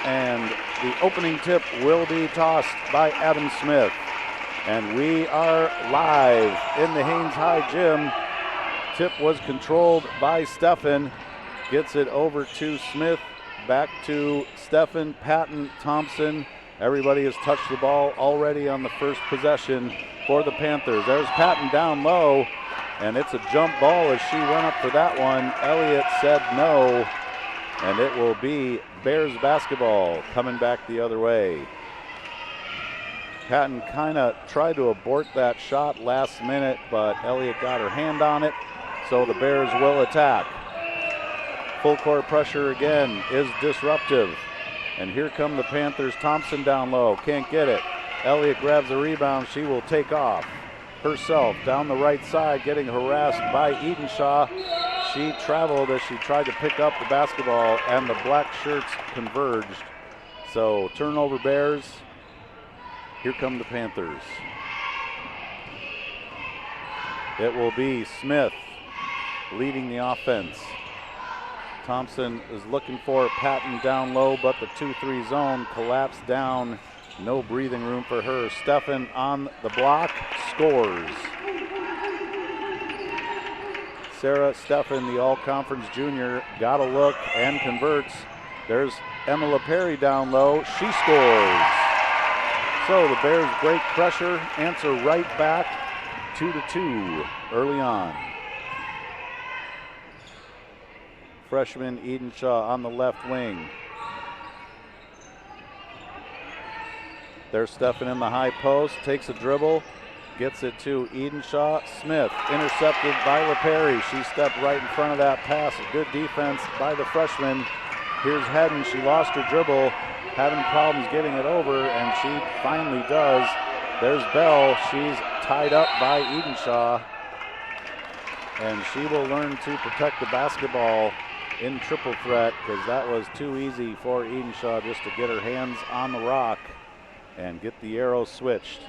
And the opening tip will be tossed by Adam Smith. And we are live in the Haines High Gym. Tip was controlled by Stephan. Gets it over to Smith. Back to Stephan, Patton, Thompson. Everybody has touched the ball already on the first possession for the Panthers. There's Patton down low, and it's a jump ball as she went up for that one. Elliott said no, and it will be Bears basketball coming back the other way. Patton kind of tried to abort that shot last minute, but Elliott got her hand on it, so the Bears will attack. Full court pressure again is disruptive. And here come the Panthers. Thompson down low, can't get it. Elliott grabs the rebound, she will take off herself down the right side, getting harassed by Edenshaw. She traveled as she tried to pick up the basketball, and the black shirts converged. So turnover Bears. Here come the Panthers. It will be Smith leading the offense. Thompson is looking for Patton down low, but the 2-3 zone collapsed down. No breathing room for her. Stephan on the block, scores. Sarah Stephan, the all-conference junior, got a look and converts. There's Emma Perry down low, she scores. So the Bears break pressure, answer right back, 2-2 early on. Freshman Edenshaw on the left wing. There's Stephan in the high post, takes a dribble, gets it to Edenshaw. Smith intercepted by LaPerry. She stepped right in front of that pass. Good defense by the freshman. Here's Hedden. She lost her dribble, having problems getting it over, and she finally does. There's Bell. She's tied up by Edenshaw, and she will learn to protect the basketball in triple threat, because that was too easy for Edenshaw just to get her hands on the rock and get the arrow switched.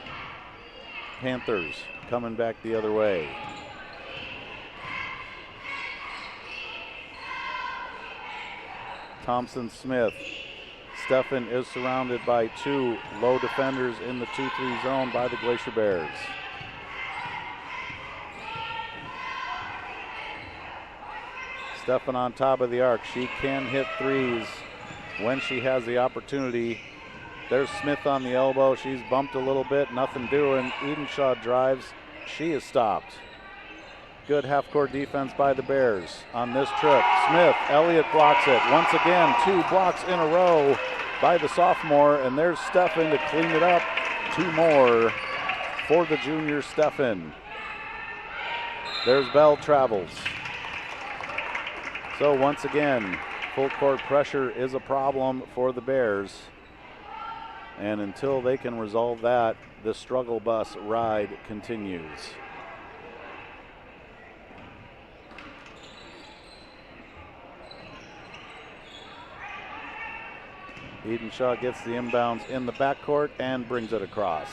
Panthers coming back the other way. Thompson Smith. Stephan is surrounded by two low defenders in the 2-3 zone by the Glacier Bears. Stephan on top of the arc. She can hit threes when she has the opportunity. There's Smith on the elbow. She's bumped a little bit, nothing doing. Edenshaw drives. She is stopped. Good half-court defense by the Bears on this trip. Smith, Elliott blocks it. Once again, 2 blocks in a row by the sophomore, and there's Stephan to clean it up. 2 more for the junior Stephan. There's Bell travels. So once again, full court pressure is a problem for the Bears. And until they can resolve that, the struggle bus ride continues. Edenshaw gets the inbounds in the backcourt and brings it across.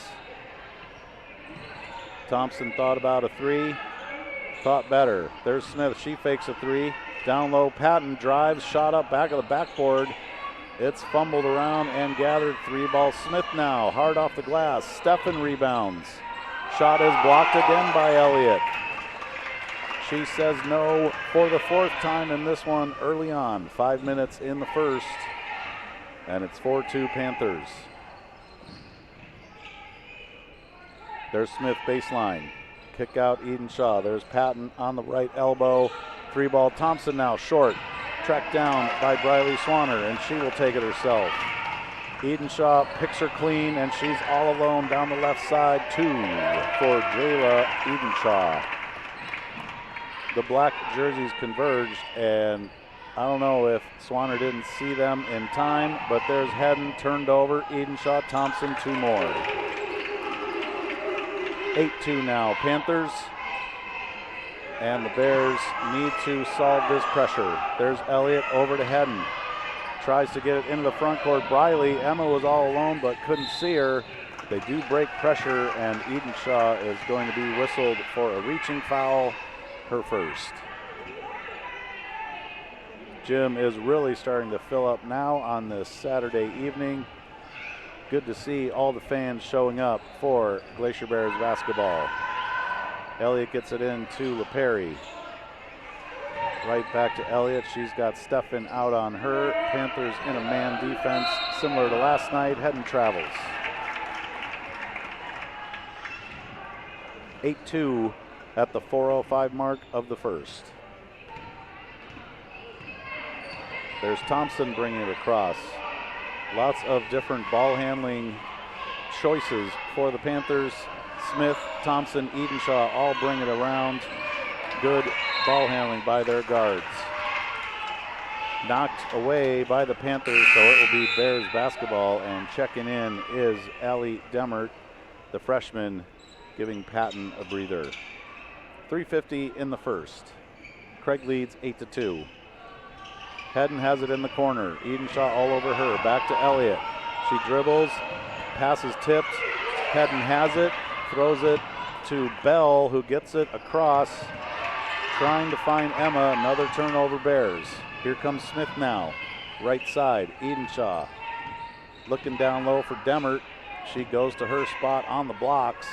Thompson thought about a 3, thought better. There's Smith, she fakes a 3. Down low, Patton drives, shot up back of the backboard. It's fumbled around and gathered. 3-ball Smith now, hard off the glass. Stephan rebounds. Shot is blocked again by Elliott. She says no for the 4th time in this one early on. 5 minutes in the first, and it's 4-2 Panthers. There's Smith baseline. Kick out Edenshaw. There's Patton on the right elbow. 3-ball Thompson now short. Tracked down by Briley Swanner, and she will take it herself. Edenshaw picks her clean, and she's all alone down the left side. 2 for Jayla Edenshaw. The black jerseys converged, and I don't know if Swanner didn't see them in time, but there's Hedden turned over. Edenshaw, Thompson, 2 more. 8-2 now, Panthers. And the Bears need to solve this pressure. There's Elliott over to Hedden. Tries to get it into the front court. Briley, Emma was all alone but couldn't see her. They do break pressure, and Edenshaw is going to be whistled for a reaching foul, her first. gym is really starting to fill up now on this Saturday evening. Good to see all the fans showing up for Glacier Bears basketball. Elliott gets it in to LaPerry. Right back to Elliott. She's got Steffen out on her. Panthers in a man defense, similar to last night. Hedden travels. 8-2 at the 4:05 mark of the first. There's Thompson bringing it across. Lots of different ball handling choices for the Panthers. Smith, Thompson, Edenshaw all bring it around. Good ball handling by their guards. Knocked away by the Panthers, so it will be Bears basketball, and checking in is Allie Demert, the freshman, giving Patton a breather. 3:50 in the first. Craig leads 8-2. Hedden has it in the corner. Edenshaw all over her. Back to Elliott. She dribbles, passes tipped. Hedden has it, throws it to Bell, who gets it across, trying to find Emma. Another turnover Bears. Here comes Smith now. Right side, Edenshaw. Looking down low for Demert. She goes to her spot on the blocks.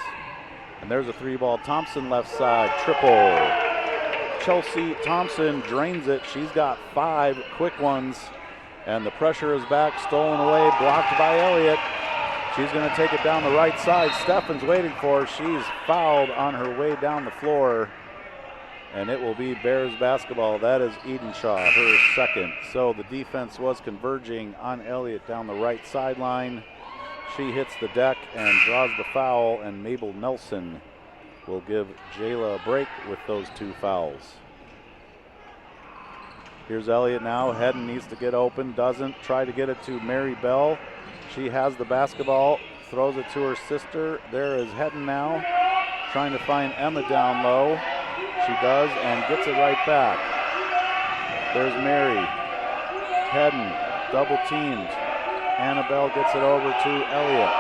And there's a three ball. Thompson left side, triple. Chelsea Thompson drains it. She's got 5 quick ones. And the pressure is back, stolen away, blocked by Elliott. She's going to take it down the right side. Steffen's waiting for her. She's fouled on her way down the floor. And it will be Bears basketball. That is Edenshaw, her second. So the defense was converging on Elliott down the right sideline. She hits the deck and draws the foul, and Mabel Nelson will give Jayla a break with those 2 fouls. Here's Elliott now. Hedden needs to get open, doesn't. Try to get it to Mary Bell. She has the basketball, throws it to her sister. There is Hedden now, trying to find Emma down low. She does and gets it right back. There's Mary. Hedden, double teamed. Annabelle gets it over to Elliott.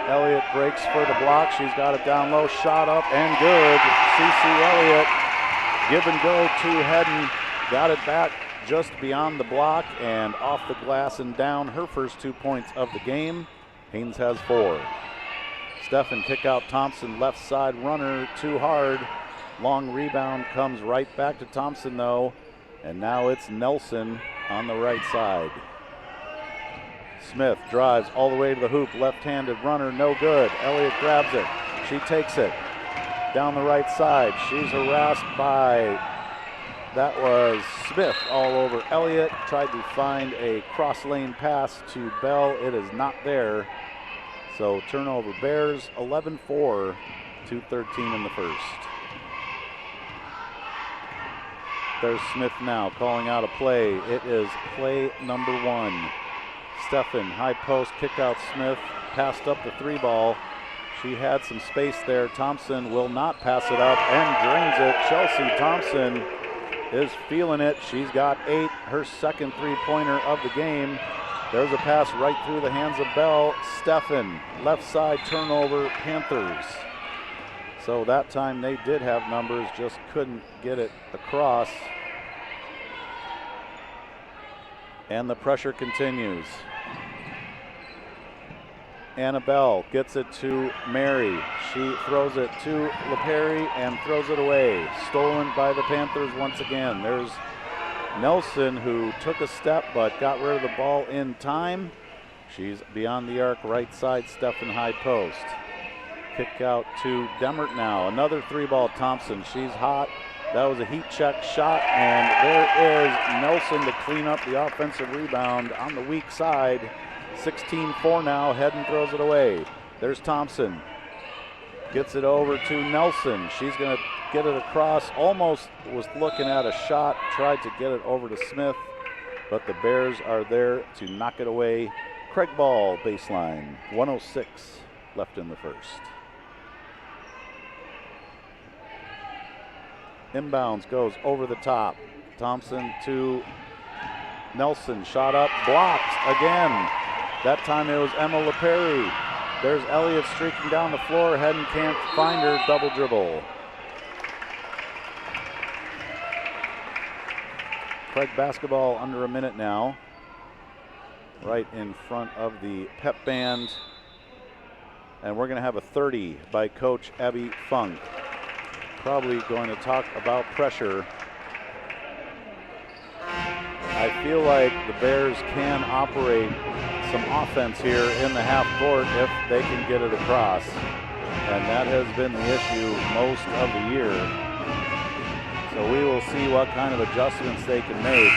Elliott breaks for the block. She's got it down low. Shot up and good. CC Elliott. Give and go to Hedden. Got it back just beyond the block and off the glass and down. Her first 2 points of the game. Haines has 4. Steffen kick out Thompson. Left side runner. Too hard. Long rebound comes right back to Thompson though. And now it's Nelson on the right side. Smith drives all the way to the hoop. Left-handed runner, no good. Elliott grabs it. She takes it down the right side. She's harassed by, that was Smith all over Elliott. Tried to find a cross-lane pass to Bell. It is not there. So turnover Bears, 11-4, 2:13 in the first. There's Smith now calling out a play. It is play number 1. Steffen, high post, kick out Smith, passed up the 3 ball. She had some space there. Thompson will not pass it up and drains it. Chelsea Thompson is feeling it. She's got 8, her second 3-pointer of the game. There's a pass right through the hands of Bell. Steffen, left side turnover, Panthers. So that time they did have numbers, just couldn't get it across. And the pressure continues. Annabelle gets it to Mary. She throws it to LaPerry and throws it away. Stolen by the Panthers once again. There's Nelson, who took a step but got rid of the ball in time. She's beyond the arc, right side, Steffen high post. Kick out to Demert now. Another 3-ball Thompson. She's hot. That was a heat check shot, and there is Nelson to clean up the offensive rebound on the weak side. 16-4 now. Hedden throws it away. There's Thompson. Gets it over to Nelson. She's going to get it across. Almost was looking at a shot. Tried to get it over to Smith, but the Bears are there to knock it away. Craig ball baseline. 1:06 left in the first. Inbounds goes over the top. Thompson to Nelson. Shot up, blocked again. That time it was Emma LaPerry. There's Elliott streaking down the floor. Hedden can't find her. Double dribble. Craig basketball under a minute now. Right in front of the pep band. And we're going to have a 30 by Coach Abby Funk. Probably going to talk about pressure. I feel like the Bears can operate some offense here in the half court if they can get it across. And that has been the issue most of the year. So we will see what kind of adjustments they can make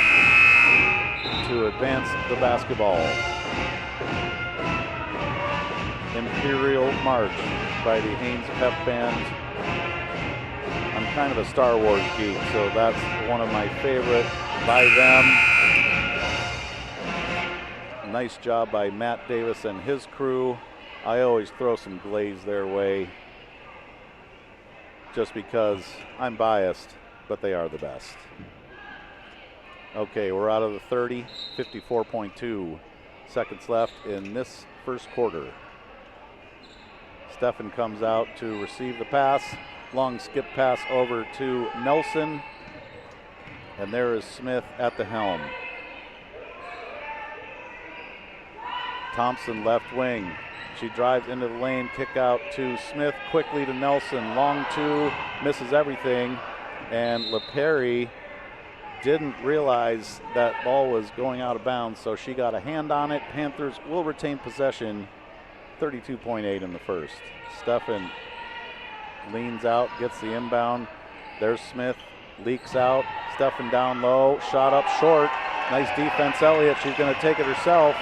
to advance the basketball. Imperial March by the Haines Pep Band. I'm kind of a Star Wars geek, so that's one of my favorite by them. Nice job by Matt Davis and his crew. I always throw some glaze their way just because I'm biased, but they are the best. Okay, we're out of the 30, 54.2 seconds left in this first quarter. Stephen comes out to receive the pass. Long skip pass over to Nelson. And there is Smith at the helm. Thompson left wing. She drives into the lane, kick out to Smith, quickly to Nelson. Long two, misses everything. And LaPerry didn't realize that ball was going out of bounds, so she got a hand on it. Panthers will retain possession. 32.8 in the first. Stephen leans out, gets the inbound. There's Smith, leaks out. Stephen down low, shot up short. Nice defense, Elliott. She's going to take it herself.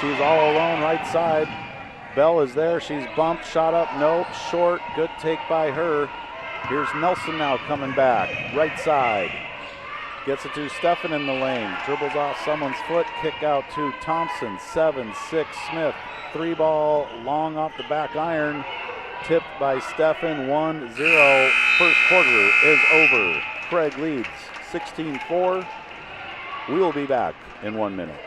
She's all alone right side. Bell is there. She's bumped, shot up, nope, short. Good take by her. Here's Nelson now coming back, right side. Gets it to Stephen in the lane. Dribbles off someone's foot. Kick out to Thompson. 7-6 Smith. 3-ball long off the back iron. Tipped by Stephen. 1-0. First quarter is over. Craig leads 16-4. We will be back in 1 minute.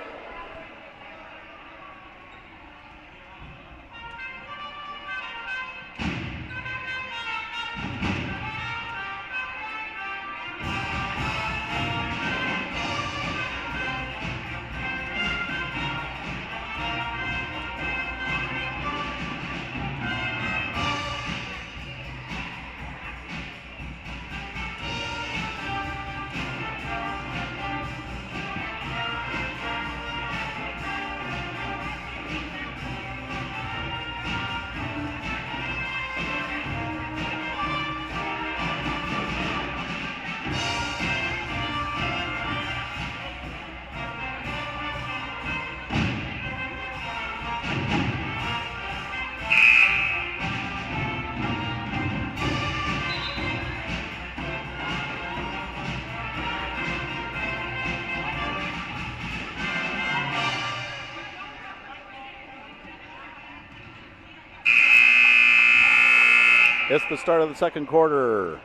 It's the start of the second quarter.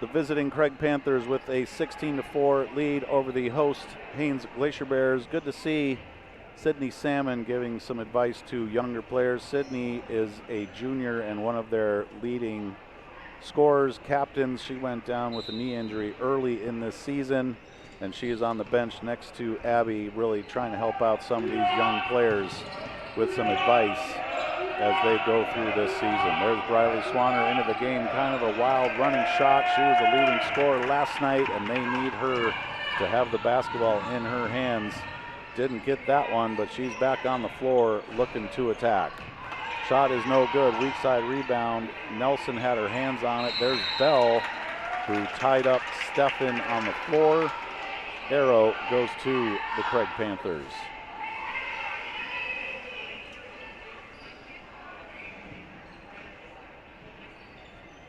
The visiting Craig Panthers with a 16-4 lead over the host Haines Glacier Bears. Good to see Sydney Salmon giving some advice to younger players. Sydney is a junior and one of their leading scorers, captains. She went down with a knee injury early in this season, and she is on the bench next to Abby, really trying to help out some of these young players with some advice as they go through this season. There's Briley Swanner into the game, kind of a wild running shot. She was a leading scorer last night, and they need her to have the basketball in her hands. Didn't get that one, but she's back on the floor looking to attack. Shot is no good. Weak side rebound. Nelson had her hands on it. There's Bell, who tied up Stephen on the floor. Arrow goes to the Craig Panthers.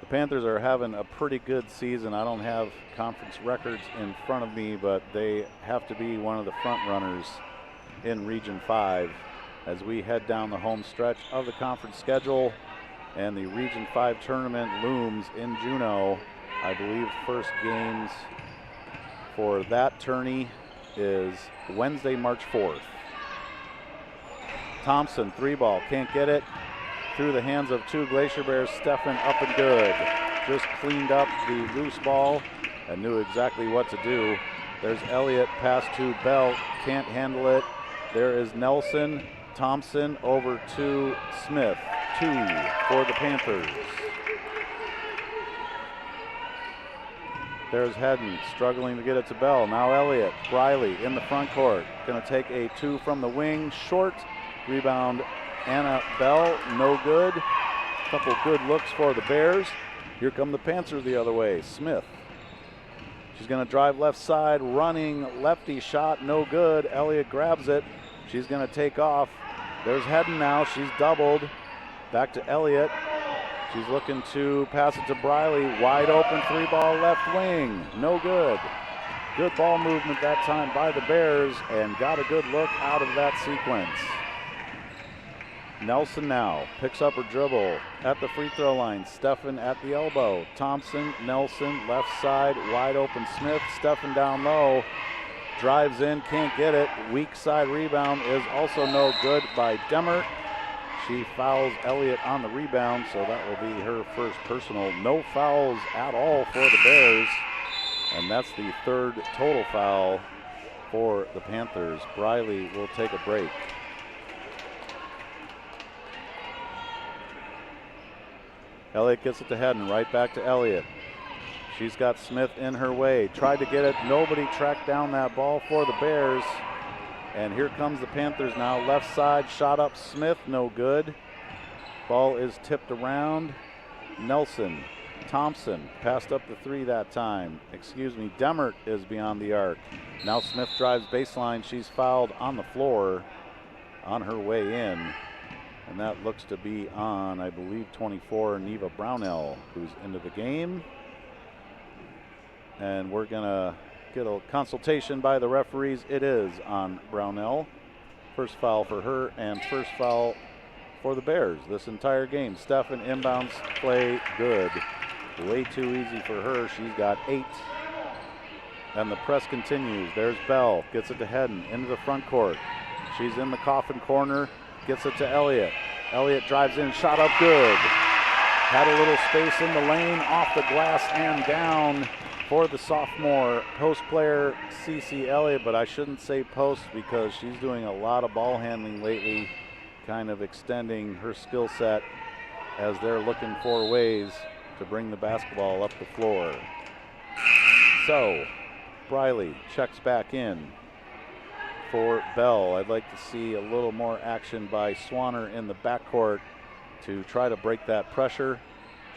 The Panthers are having a pretty good season. I don't have conference records in front of me, but they have to be one of the front runners in Region 5 as we head down the home stretch of the conference schedule, and the Region 5 tournament looms in Juneau. I believe first games for that tourney is Wednesday, March 4th. Thompson, 3-ball, can't get it. Through the hands of two Glacier Bears. Stephen up and good. Just cleaned up the loose ball. and knew exactly what to do. There's Elliott, pass to Bell, can't handle it. There is Nelson, Thompson over to Smith, 2 for the Panthers. There's Haines struggling to get it to Bell. Now Elliott, Briley in the front court. Going to take a 2 from the wing, short. Rebound, Anna Bell, no good. Couple good looks for the Bears. Here come the Panthers the other way. Smith. She's going to drive left side, running lefty shot, no good. Elliott grabs it. She's going to take off. There's Hedden now. She's doubled. Back to Elliott. She's looking to pass it to Briley. Wide open 3-ball left wing. No good. Good ball movement that time by the Bears and got a good look out of that sequence. Nelson now picks up her dribble at the free throw line. Steffen at the elbow. Thompson, Nelson, left side, wide open Smith. Steffen down low. Drives in, can't get it. Weak side rebound is also no good by Demert. She fouls Elliott on the rebound, so that will be her first personal. No fouls at all for the Bears, and that's the 3rd total foul for the Panthers. Briley will take a break. Elliott gets it to Hedden, right back to Elliott. She's got Smith in her way. Tried to get it, nobody tracked down that ball for the Bears. And here comes the Panthers now. Left side, shot up Smith, no good. Ball is tipped around. Nelson, Thompson, passed up the 3 that time. Demert is beyond the arc. Now Smith drives baseline. She's fouled on the floor on her way in. And that looks to be on, I believe, 24, Neva Brownell, who's into the game. And we're gonna get a consultation by the referees. It is on Brownell. First foul for her and first foul for the Bears this entire game. Steffen inbounds play, good. Way too easy for her. She's got 8. And the press continues. There's Bell, gets it to Hedden into the front court. She's in the coffin corner, gets it to Elliott. Elliott drives in, shot up good. Had a little space in the lane, off the glass and down for the sophomore post player, Cece Elliott, but I shouldn't say post because she's doing a lot of ball handling lately, kind of extending her skill set as they're looking for ways to bring the basketball up the floor. So, Briley checks back in for Bell. I'd like to see a little more action by Swanner in the backcourt to try to break that pressure.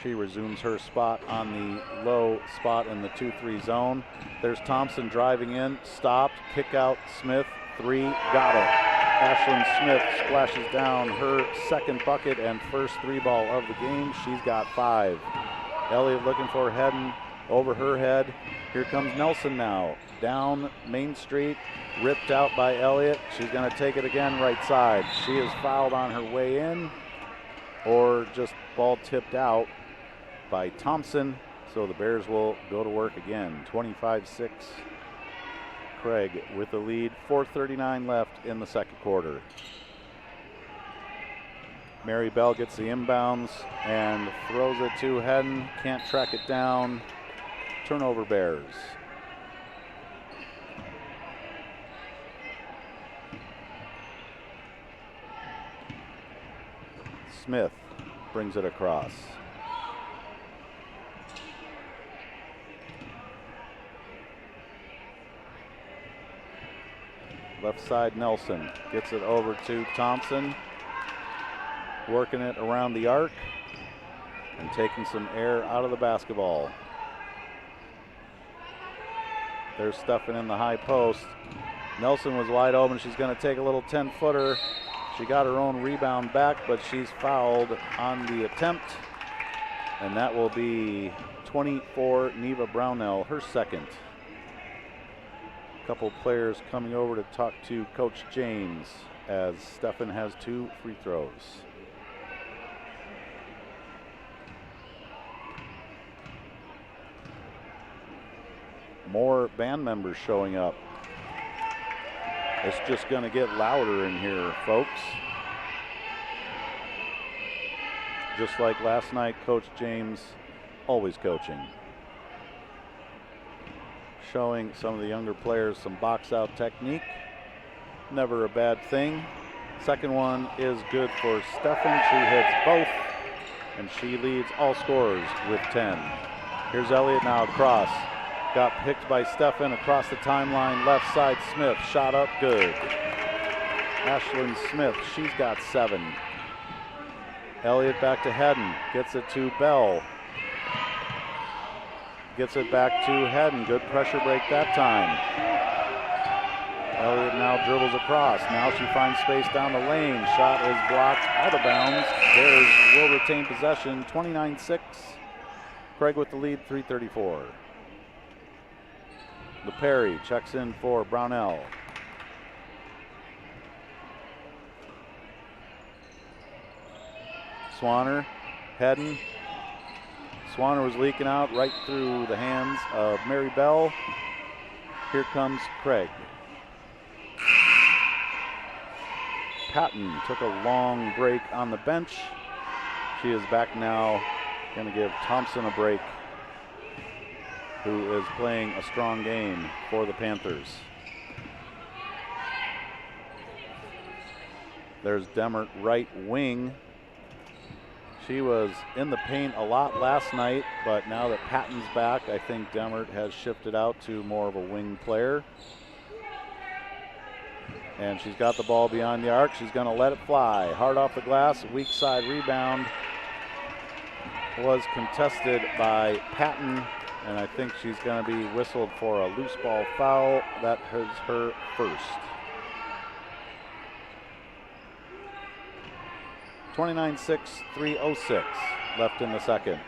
She resumes her spot on the low spot in the 2-3 zone. There's Thompson driving in, stopped, kick out, Smith, 3, got it. Ashlyn Smith splashes down her 2nd bucket and first 3-ball of the game. She's got 5. Elliott looking for Hedden over her head. Here comes Nelson now. Down Main Street, ripped out by Elliott. She's gonna take it again right side. She is fouled on her way in, or just ball tipped out by Thompson, so the Bears will go to work again. 25-6. Craig with the lead. 4:39 left in the second quarter. Mary Bell gets the inbounds and throws it to Hedden. Can't track it down. Turnover Bears. Smith brings it across. Left side, Nelson gets it over to Thompson, working it around the arc and taking some air out of the basketball. There's Steffen in the high post. Nelson was wide open. She's going to take a little 10-footer. She got her own rebound back, but she's fouled on the attempt. And that will be 24, Neva Brownell, her 2nd. Couple players coming over to talk to Coach James as Steffen has 2 free throws. More band members showing up. It's just going to get louder in here, folks. Just like last night, Coach James always coaching. showing some of the younger players some box out technique. Never a bad thing. Second one is good for Stefan. She hits both, and she leads all scorers with 10. Here's Elliott now across. Got picked by Stefan across the timeline. Left side, Smith. Shot up, good. Ashlyn Smith, she's got 7. Elliott back to Hedden. Gets it to Bell. Gets it back to Hedden. Good pressure break that time. Elliott now dribbles across. Now she finds space down the lane. Shot is blocked out of bounds. Bears will retain possession. 29-6. Craig with the lead, 3:34. LePerry checks in for Brownell. Swanner, Hedden. Swanner was leaking out right through the hands of Mary Bell. Here comes Craig. Patton took a long break on the bench. She is back now. Going to give Thompson a break, who is playing a strong game for the Panthers. There's Demert, right wing. She was in the paint a lot last night, but now that Patton's back, I think Demert has shifted out to more of a wing player. And she's got the ball beyond the arc. She's going to let it fly. Hard off the glass, weak side rebound was contested by Patton, and I think she's going to be whistled for a loose ball foul. That is her first. 29-6, 3:06 left in the second.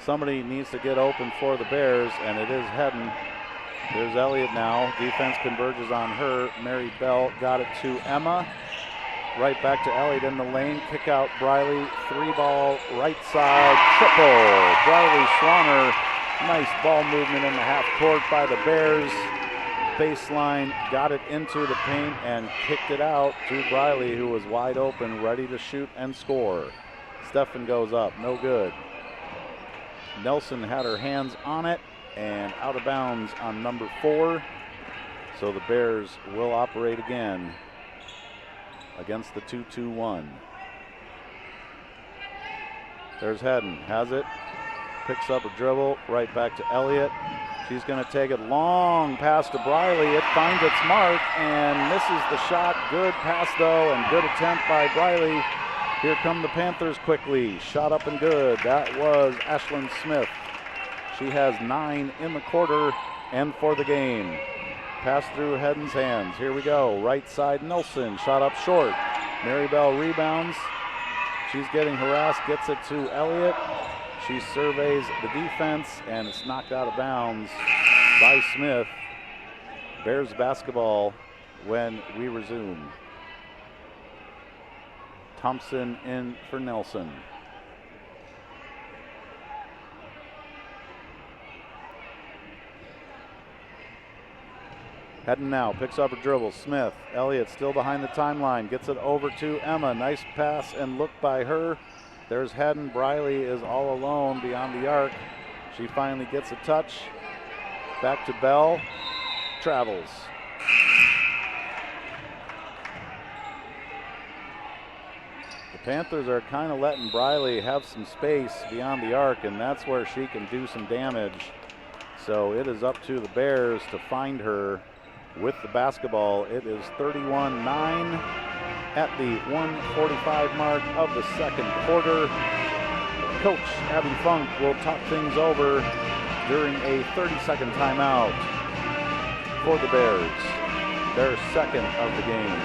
Somebody needs to get open for the Bears, and it is Hedden. There's Elliott now. Defense converges on her. Mary Bell got it to Emma. Right back to Elliott in the lane. Kick out Briley. 3-ball right side. Triple. Briley Swanner. Nice ball movement in the half court by the Bears. Baseline, got it into the paint and kicked it out to Briley, who was wide open, ready to shoot and score. Stefan goes up, no good. Nelson had her hands on it and out of bounds on number 4. So the Bears will operate again against the 2-2-1. There's Hedden, has it, picks up a dribble, right back to Elliott. She's going to take it long pass to Briley. It finds its mark and misses the shot. Good pass, though, and good attempt by Briley. Here come the Panthers quickly. Shot up and good. That was Ashlyn Smith. She has 9 in the quarter and for the game. Pass through Hedden's hands. Here we go. Right side, Nelson. Shot up short. Mary Bell rebounds. She's getting harassed. Gets it to Elliott. She surveys the defense, and it's knocked out of bounds by Smith. Bears basketball when we resume. Thompson in for Nelson. Hedden now picks up a dribble. Smith, Elliott still behind the timeline, gets it over to Emma. Nice pass and look by her. There's Hedden. Briley is all alone beyond the arc. She finally gets a touch. Back to Bell. Travels. The Panthers are kind of letting Briley have some space beyond the arc, and that's where she can do some damage. So it is up to the Bears to find her with the basketball. It is 31-9. At the 1:45 mark of the second quarter. Coach Abby Funk will talk things over during a 30-second timeout for the Bears, their second of the game.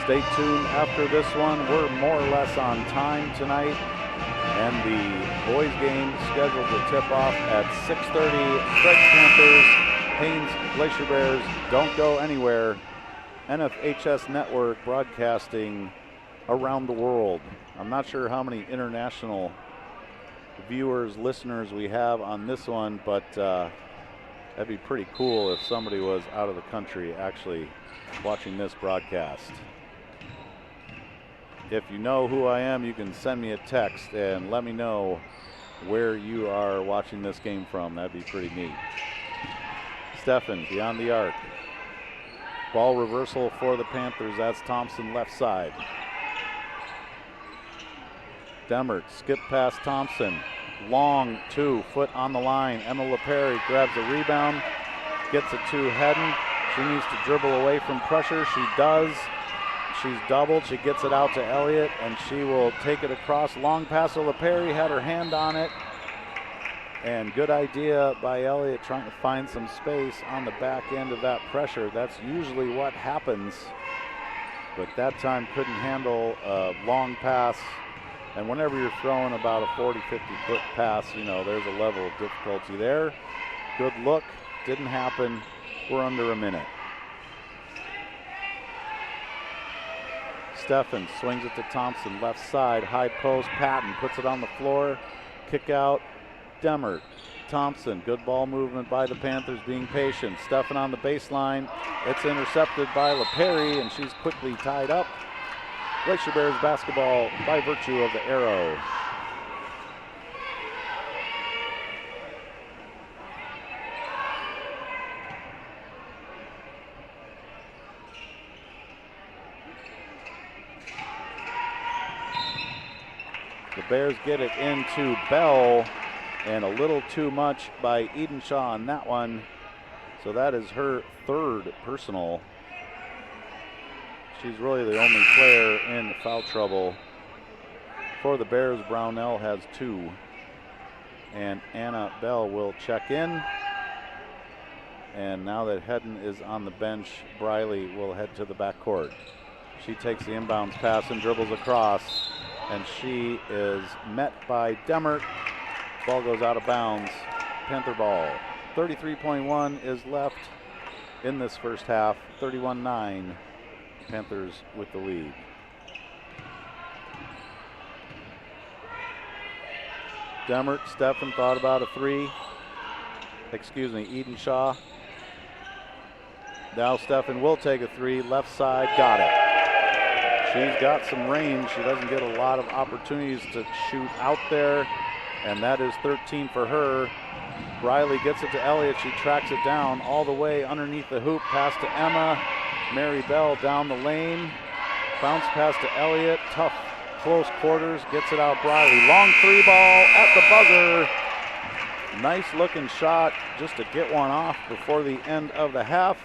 Stay tuned after this one. We're more or less on time tonight. And the boys game scheduled to tip off at 6:30. Craig Panthers, Haines Glacier Bears. Don't go anywhere. NFHS Network broadcasting around the world. I'm not sure how many international viewers, listeners we have on this one, but that'd be pretty cool if somebody was out of the country actually watching this broadcast. If you know who I am, you can send me a text and let me know where you are watching this game from. That'd be pretty neat. Steffen beyond the arc. Ball reversal for the Panthers. That's Thompson left side. Demert skip past Thompson. Long 2 foot on the line. Emma LaPerry grabs a rebound. Gets it to Hedden. She needs to dribble away from pressure. She does. She's doubled. She gets it out to Elliott, and she will take it across. Long pass to LaPerry. Had her hand on it. And good idea by Elliott trying to find some space on the back end of that pressure. That's usually what happens. But that time couldn't handle a long pass. And whenever you're throwing about a 40, 50-foot pass, you know, there's a level of difficulty there. Good look. Didn't happen. We're under a minute. Steffen swings it to Thompson, left side, high post. Patton puts it on the floor. Kick out. Demert. Thompson, good ball movement by the Panthers, being patient. Steffen on the baseline. It's intercepted by LaPerry, and she's quickly tied up. Glacier Bears basketball by virtue of the arrow. The Bears get it into Bell, and a little too much by Edenshaw on that one. So that is her third personal. She's really the only player in foul trouble for the Bears. Brownell has 2. And Anna Bell will check in. And now that Hedden is on the bench, Briley will head to the backcourt. She takes the inbounds pass and dribbles across. And she is met by Demert. Ball goes out of bounds. Panther ball. 33.1 is left in this first half. 31-9. Panthers with the lead. Demert, Steffen thought about a 3. Edenshaw. Now Steffen will take a 3. Left side, got it. She's got some range. She doesn't get a lot of opportunities to shoot out there, and that is 13 for her. Briley gets it to Elliott. She tracks it down all the way underneath the hoop. Pass to Emma. Mary Bell down the lane. Bounce pass to Elliott. Tough, close quarters. Gets it out Briley. Long 3 ball at the buzzer. Nice looking shot just to get one off before the end of the half.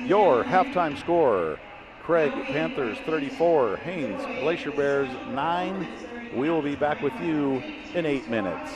Your halftime score: Craig Panthers 34, Haines Glacier Bears 9. We will be back with you in 8 minutes.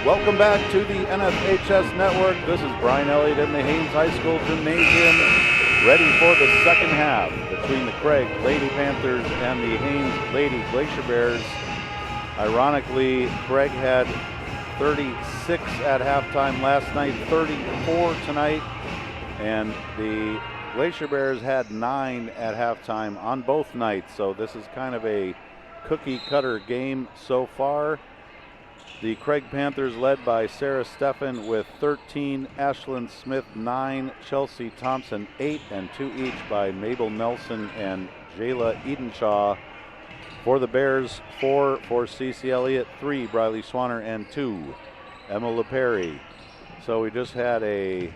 Welcome back to the NFHS Network. This is Brian Elliott in the Haines High School Gymnasium, ready for the second half between the Craig Lady Panthers and the Haines Lady Glacier Bears. Ironically, Craig had 36 at halftime last night, 34 tonight, and the Glacier Bears had 9 at halftime on both nights, so this is kind of a cookie-cutter game so far. The Craig Panthers led by Sarah Steffen with 13, Ashlyn Smith 9, Chelsea Thompson 8, and 2 each by Mabel Nelson and Jayla Edenshaw. For the Bears, 4 for Cece Elliott, 3 Briley Swanner, and 2 Emma LePerry. So we just had a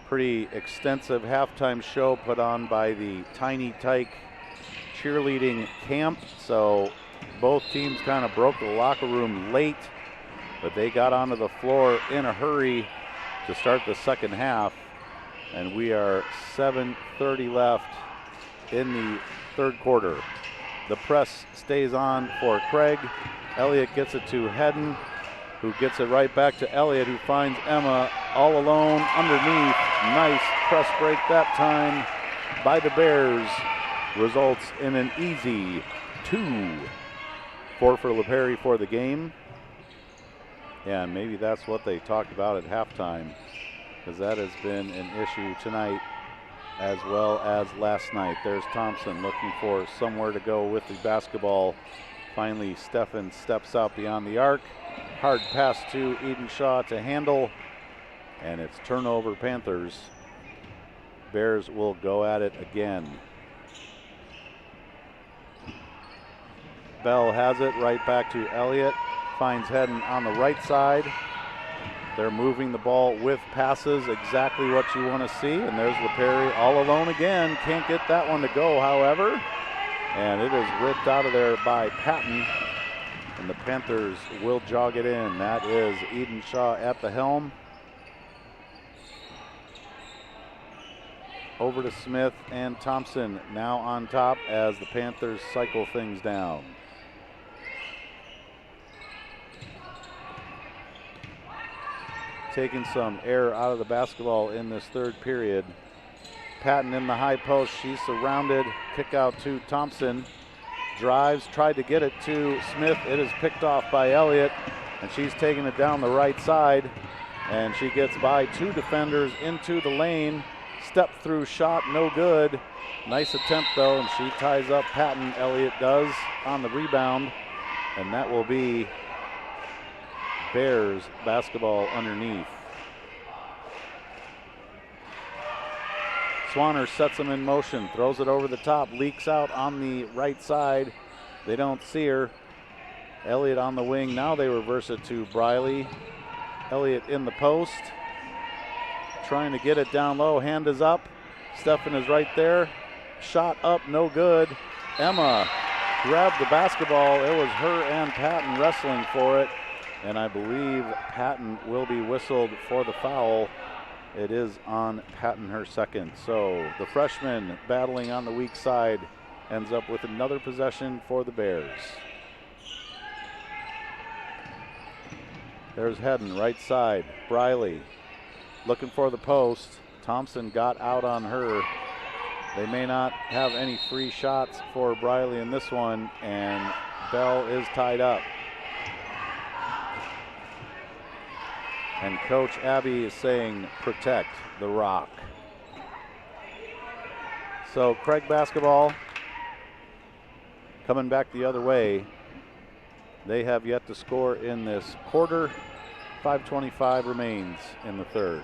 pretty extensive halftime show put on by the Tiny Tyke cheerleading camp. So both teams kind of broke the locker room late, but they got onto the floor in a hurry to start the second half, and we are 7:30 left in the third quarter. The press stays on for Craig. Elliott gets it to Hedden, who gets it right back to Elliott, who finds Emma all alone underneath. Nice press break that time by the Bears. Results in an easy 2. 4 for LePerry for the game. Yeah, and maybe that's what they talked about at halftime, because that has been an issue tonight as well as last night. There's Thompson looking for somewhere to go with the basketball. Finally, Steffen steps out beyond the arc. Hard pass to Edenshaw to handle, and it's turnover Panthers. Bears will go at it again. Bell has it right back to Elliott. Finds Hedden on the right side. They're moving the ball with passes, exactly what you want to see. And there's LePerry all alone again. Can't get that one to go, however. And it is ripped out of there by Patton. And the Panthers will jog it in. That is Edenshaw at the helm. Over to Smith and Thompson now on top as the Panthers cycle things down. Taking some air out of the basketball in this third period. Patton in the high post. She's surrounded. Kick out to Thompson. Drives, tried to get it to Smith. It is picked off by Elliott, and she's taking it down the right side. And she gets by 2 defenders into the lane. Step through shot, no good. Nice attempt though, and she ties up Patton. Elliott does on the rebound, and that will be Bears basketball underneath. Swanner sets them in motion, throws it over the top, leaks out on the right side. They don't see her. Elliott on the wing. Now they reverse it to Briley. Elliott in the post, trying to get it down low. Hand is up. Steffen is right there. Shot up, no good. Emma grabbed the basketball. It was her and Patton wrestling for it. And I believe Patton will be whistled for the foul. It is on Patton, her second. So the freshman battling on the weak side ends up with another possession for the Bears. There's Hedden, right side. Briley looking for the post. Thompson got out on her. They may not have any free shots for Briley in this one, and Bell is tied up. And Coach Abby is saying, protect the rock. So Craig basketball coming back the other way. They have yet to score in this quarter. 5:25 remains in the third.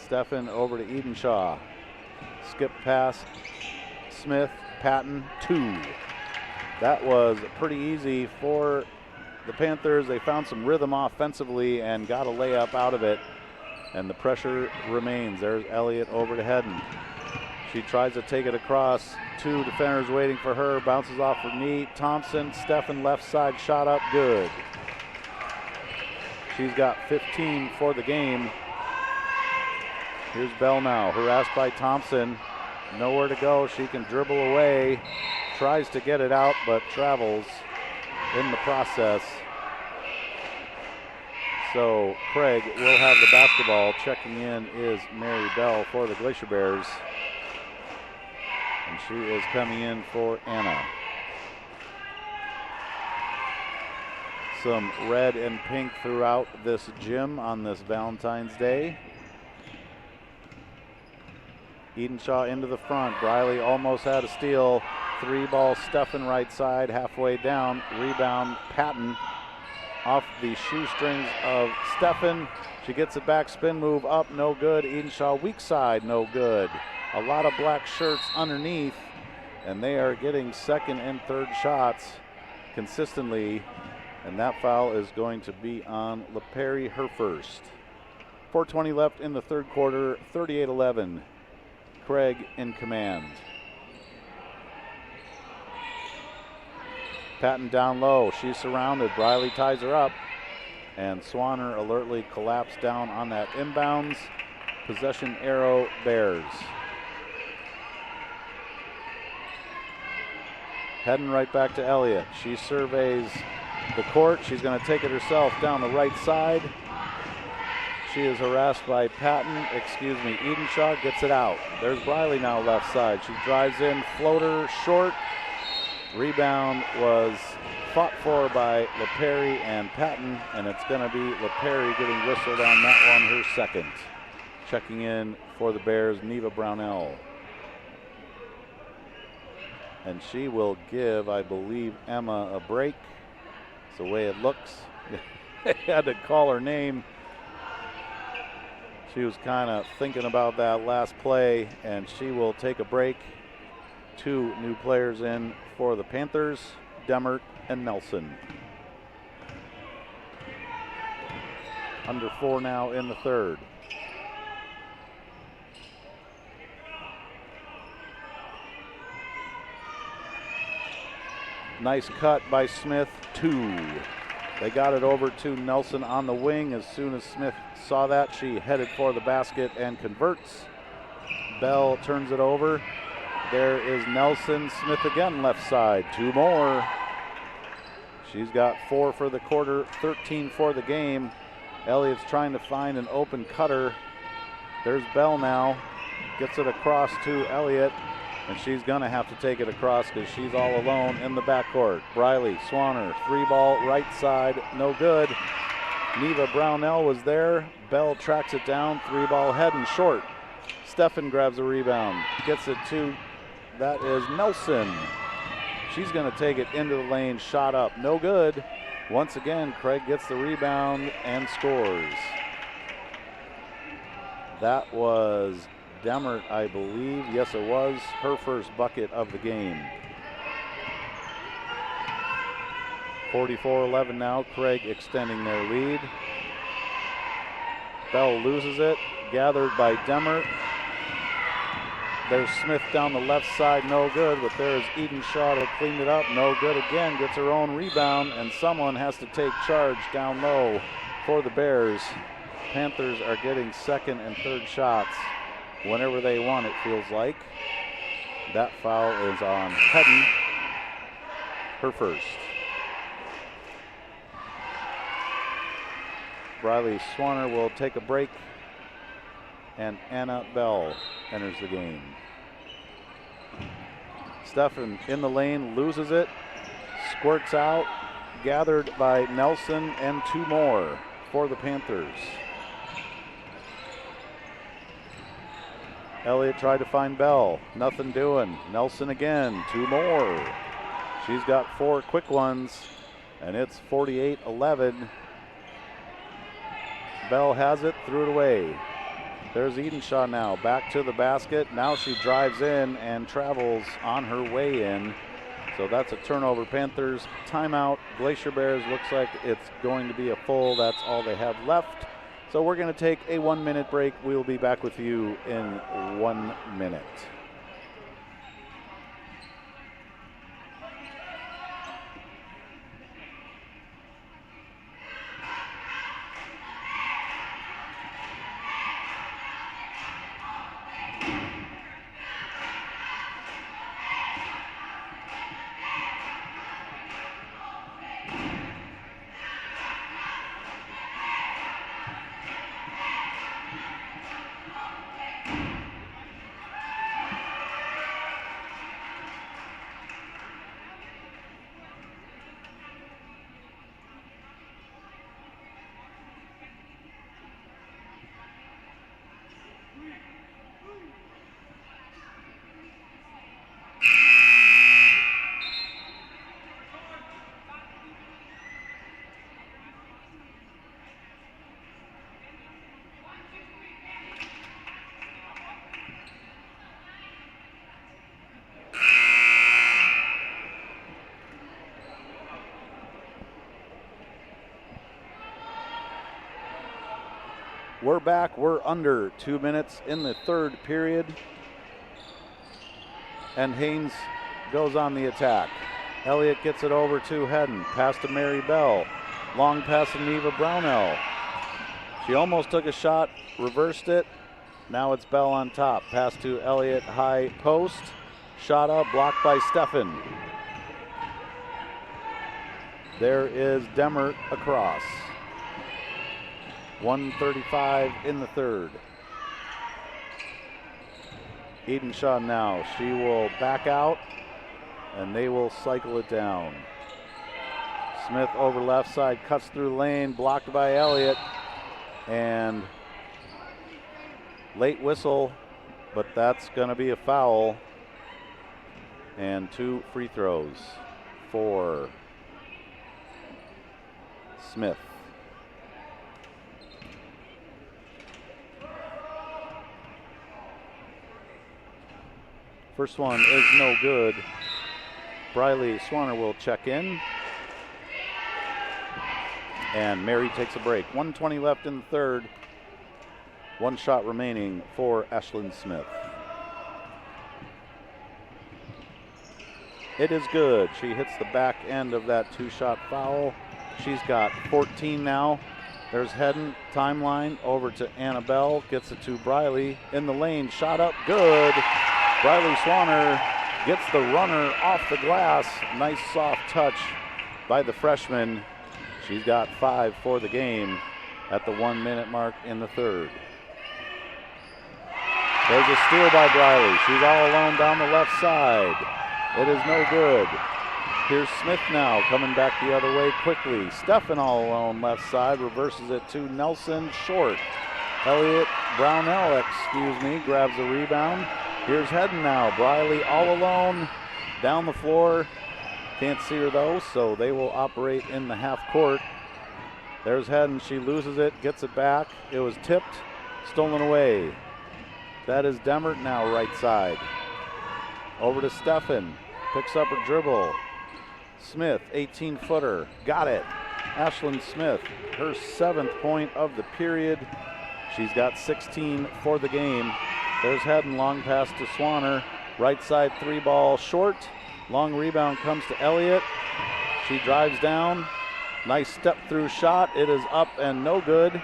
Steffen over to Edenshaw. Skip pass. Smith, Patton, 2. That was pretty easy for the Panthers. They found some rhythm offensively and got a layup out of it. And the pressure remains. There's Elliott over to Hedden. She tries to take it across. 2 defenders waiting for her. Bounces off her knee. Thompson, Steffen left side, shot up, good. She's got 15 for the game. Here's Bell now, harassed by Thompson. Nowhere to go. She can dribble away. tries to get it out, but travels in the process. So Craig will have the basketball. Checking in is Mary Bell for the Glacier Bears. And she is coming in for Anna. Some red and pink throughout this gym on this Valentine's Day. Edenshaw into the front. Briley almost had a steal. 3-ball Steffen right side, halfway down. Rebound Patton off the shoestrings of Steffen. She gets it back, spin move up, no good. Edenshaw weak side, no good. A lot of black shirts underneath, and they are getting second and third shots consistently, and that foul is going to be on LaPerry, her first. 4:20 left in the third quarter, 38-11. Craig in command. Patton down low. She's surrounded. Briley ties her up. And Swanner alertly collapsed down on that inbounds. Possession arrow Bears. Heading right back to Elliott. She surveys the court. She's going to take it herself down the right side. She is harassed by Edenshaw gets it out. There's Briley now left side. She drives in, floater short. Rebound was fought for by LaPerry and Patton, and it's going to be LaPerry getting whistled on that one, her second. Checking in for the Bears, Neva Brownell. And she will give, I believe, Emma a break. It's the way it looks. They had to call her name. She was kind of thinking about that last play, and she will take a break. 2 new players in for the Panthers, Demert and Nelson. Under 4 now in the third. Nice cut by Smith, 2. They got it over to Nelson on the wing. As soon as Smith saw that, she headed for the basket and converts. Bell turns it over. There is Nelson. Smith again left side. 2 more. She's got 4 for the quarter, 13 for the game. Elliott's trying to find an open cutter. There's Bell now. Gets it across to Elliott, and she's going to have to take it across because she's all alone in the backcourt. Briley, Swanner, 3-ball right side, no good. Neva Brownell was there. Bell tracks it down, 3-ball head and short. Steffen grabs the rebound, gets it to, that is Nelson. She's going to take it into the lane, shot up, no good. Once again, Craig gets the rebound and scores. That was Demert, I believe. Yes, it was her first bucket of the game. 44-11 now. Craig extending their lead. Bell loses it. Gathered by Demert. There's Smith down the left side, no good, but there's Edenshaw to clean it up, no good again, gets her own rebound, and someone has to take charge down low for the Bears. Panthers are getting second and third shots whenever they want, it feels like. That foul is on Hedden, her first. Briley Swanner will take a break, and Anna Bell enters the game. Steffen in the lane, loses it, squirts out, gathered by Nelson, and 2 more for the Panthers. Elliott tried to find Bell, nothing doing. Nelson again, 2 more. She's got 4 quick ones, and it's 48-11. Bell has it, threw it away. There's Edenshaw now, back to the basket. Now she drives in and travels on her way in. So that's a turnover. Panthers timeout. Glacier Bears looks like it's going to be a full. That's all they have left. So we're going to take a 1-minute break. We'll be back with you in 1 minute. We're back. We're under 2 minutes in the third period. And Haines goes on the attack. Elliott gets it over to Hedden. Pass to Mary Bell. Long pass to Neva Brownell. She almost took a shot, reversed it. Now it's Bell on top. Pass to Elliott, high post. Shot up, blocked by Steffen. There is Demert across. 1:35 in the third. Edenshaw now. She will back out, and they will cycle it down. Smith over left side, cuts through the lane, blocked by Elliott. And late whistle, but that's going to be a foul. And 2 free throws for Smith. First one is no good. Briley Swanner will check in. And Mary takes a break. 1:20 left in the third. 1 shot remaining for Ashlyn Smith. It is good. She hits the back end of that 2-shot foul. She's got 14 now. There's Hedden, timeline, over to Annabelle. Gets it to Briley. In the lane, shot up, good. Briley Swanner gets the runner off the glass. Nice soft touch by the freshman. She's got 5 for the game at the 1-minute mark in the third. There's a steal by Briley. She's all alone down the left side. It is no good. Here's Smith now coming back the other way quickly. Steffen all alone left side, reverses it to Nelson, short. Elliott Brownell, grabs the rebound. Here's Hedden now. Briley all alone down the floor. Can't see her though, so they will operate in the half court. There's Hedden. She loses it, gets it back. It was tipped, stolen away. That is Demert now, right side. Over to Steffen. Picks up a dribble. Smith, 18-footer. Got it. Ashlyn Smith, her 7th point of the period. She's got 16 for the game. There's Hedden, long pass to Swanner. Right side 3-ball short. Long rebound comes to Elliott. She drives down. Nice step through shot. It is up and no good.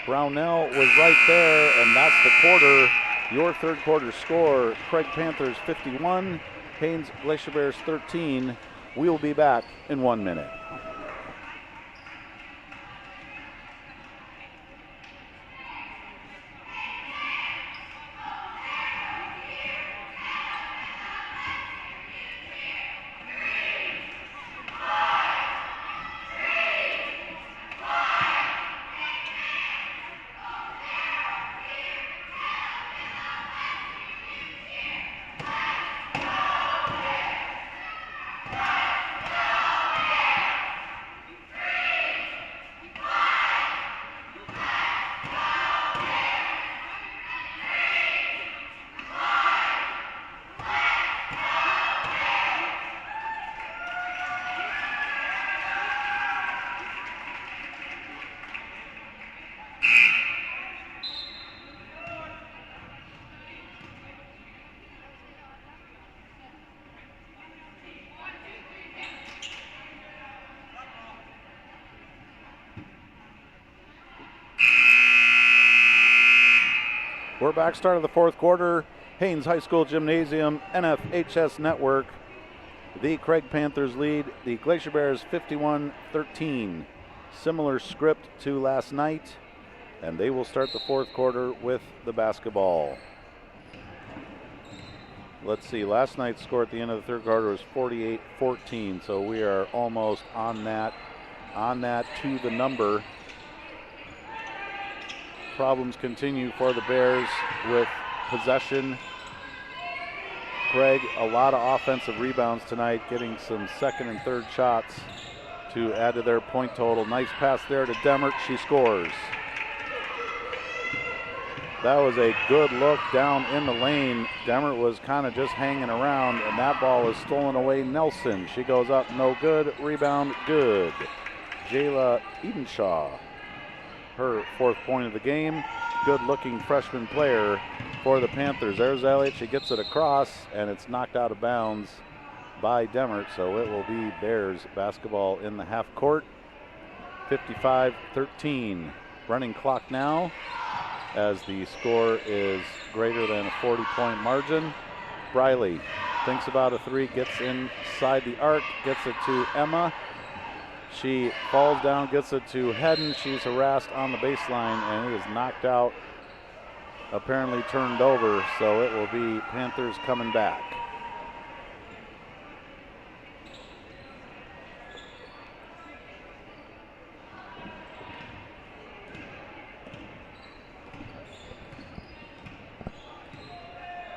Brownell was right there, and that's the quarter. Your third quarter score, Craig Panthers 51, Haines Glacier Bears 13. We'll be back in 1 minute. We're back, start of the fourth quarter. Haines High School Gymnasium, NFHS Network. The Craig Panthers lead the Glacier Bears 51-13. Similar script to last night, and they will start the fourth quarter with the basketball. Let's see, last night's score at the end of the third quarter was 48-14, so we are almost on that to the number. Problems continue for the Bears with possession. Craig, a lot of offensive rebounds tonight, getting some second and third shots to add to their point total. Nice pass there to Demert. She scores. That was a good look down in the lane. Demert was kind of just hanging around, and that ball is stolen away. Nelson, she goes up, no good. Rebound, good. Jayla Edenshaw. her 4th point of the game. Good-looking freshman player for the Panthers. There's Elliott. She gets it across, and it's knocked out of bounds by Demert, so it will be Bears basketball in the half court. 55-13. Running clock now as the score is greater than a 40-point margin. Briley thinks about a three, gets inside the arc, gets it to Emma. She falls down, gets it to Hedden. She's harassed on the baseline, and it is knocked out, apparently turned over, so it will be Panthers coming back.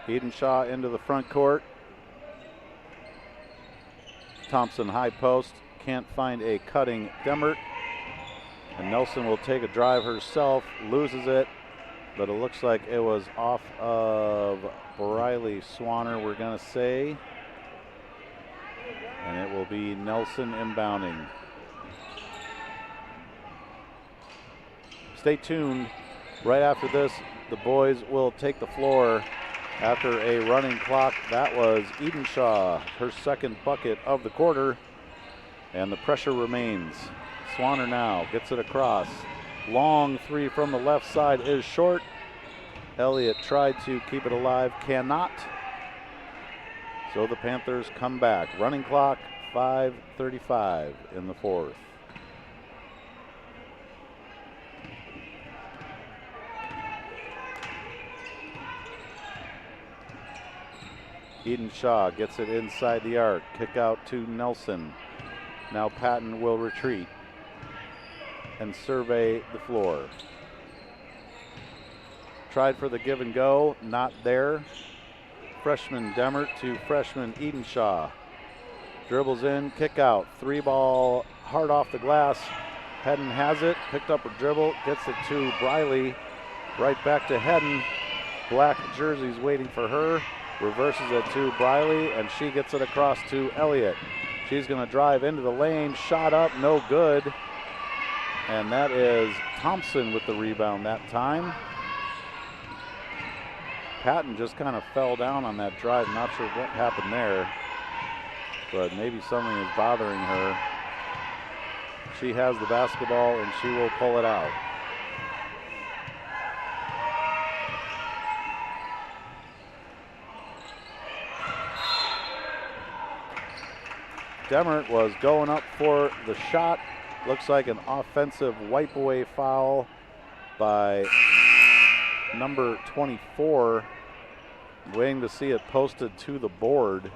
Edenshaw into the front court. Thompson high post, can't find a cutting Demert. And Nelson will take a drive herself, loses it, but it looks like it was off of Briley Swanner, we're gonna say. And it will be Nelson inbounding. Stay tuned. Right after this, the boys will take the floor. After a running clock, that was Edenshaw, her 2nd bucket of the quarter, and the pressure remains. Swanner now gets it across. Long three from the left side is short. Elliott tried to keep it alive, cannot. So the Panthers come back. Running clock, 5:35 in the 4th. Edenshaw gets it inside the arc. Kick out to Nelson. Now Patton will retreat and survey the floor. Tried for the give and go, not there. Freshman Demert to freshman Edenshaw. Dribbles in, kick out. 3-ball, hard off the glass. Hedden has it, picked up a dribble, gets it to Briley. Right back to Hedden. Black jersey's waiting for her. Reverses it to Briley, and she gets it across to Elliott. She's going to drive into the lane. Shot up, no good. And that is Thompson with the rebound that time. Patton just kind of fell down on that drive. Not sure what happened there, but maybe something is bothering her. She has the basketball, and she will pull it out. Demert was going up for the shot. Looks like an offensive wipe away foul by number 24. Waiting to see it posted to the board.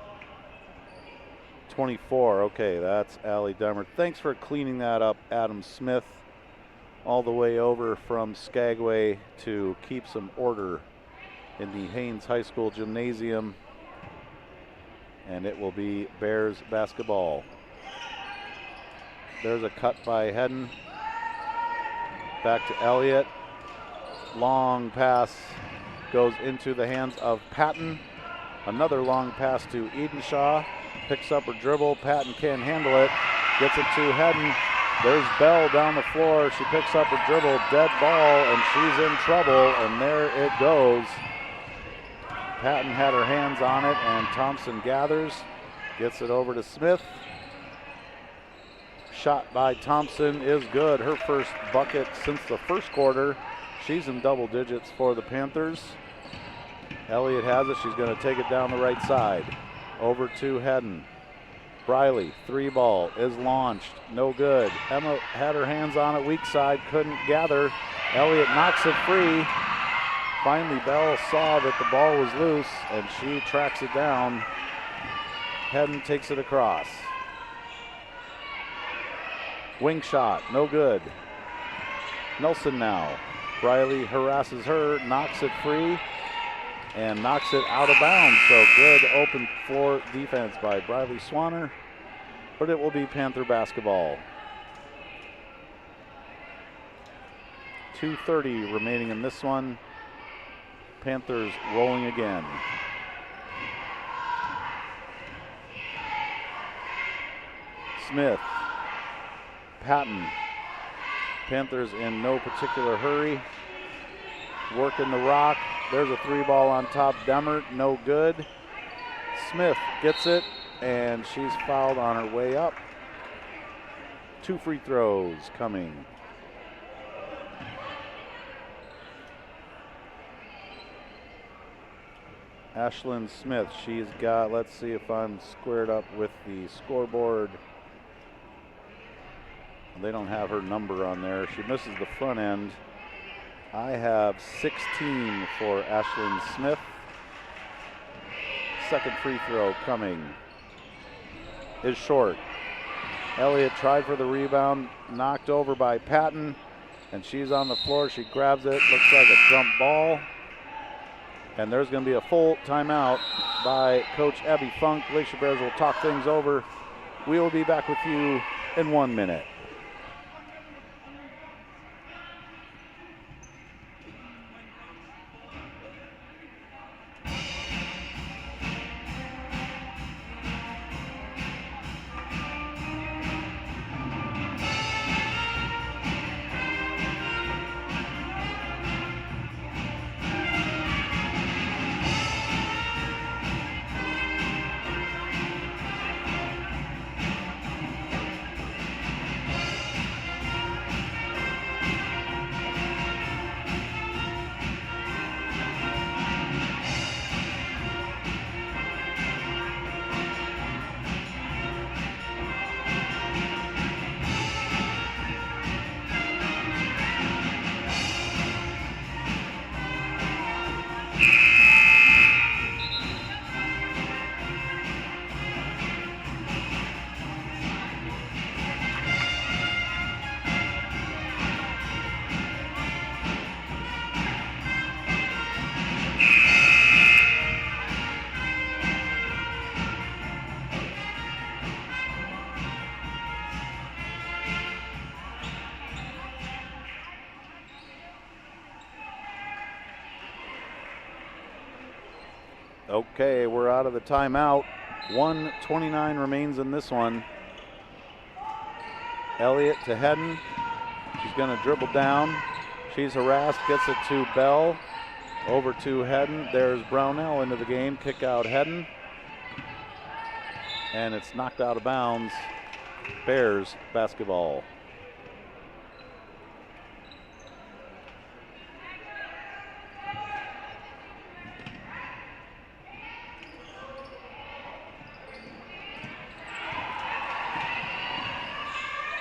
24, okay, that's Allie Demert. Thanks for cleaning that up, Adam Smith. All the way over from Skagway to keep some order in the Haines High School gymnasium. And it will be Bears basketball. There's a cut by Hedden. Back to Elliott. Long pass goes into the hands of Patton. Another long pass to Edenshaw. Picks up her dribble. Patton can't handle it. Gets it to Hedden. There's Bell down the floor. She picks up her dribble. Dead ball, and she's in trouble. And there it goes. Patton had her hands on it, and Thompson gathers, gets it over to Smith. Shot by Thompson is good. Her first bucket since the first quarter. She's in double digits for the Panthers. Elliott has it. She's going to take it down the right side. Over to Hedden. Briley, 3-ball is launched. No good. Emma had her hands on it, weak side, couldn't gather. Elliott knocks it free. Finally, Bell saw that the ball was loose, and she tracks it down. Hedden takes it across. Wing shot, no good. Nelson now. Briley harasses her, knocks it free, and knocks it out of bounds. So good open floor defense by Briley Swanner, but it will be Panther basketball. 2:30 remaining in this one. Panthers rolling again. Smith, Patton, Panthers in no particular hurry. Working the rock. There's a 3-ball on top. Demert, no good. Smith gets it, and she's fouled on her way up. 2 free throws coming. Ashlyn Smith, she's got, let's see if I'm squared up with the scoreboard. They don't have her number on there. She misses the front end. I have 16 for Ashlyn Smith. Second free throw coming is short. Elliott tried for the rebound, knocked over by Patton, and she's on the floor. She grabs it, looks like a jump ball. And there's going to be a full timeout by Coach Abby Funk. Glacier Bears will talk things over. We will be back with you in 1 minute. Okay, we're out of the timeout. 1:29 remains in this one. Elliott to Hedden. She's going to dribble down. She's harassed, gets it to Bell. Over to Hedden. There's Brownell into the game. Kick out Hedden. And it's knocked out of bounds. Bears basketball.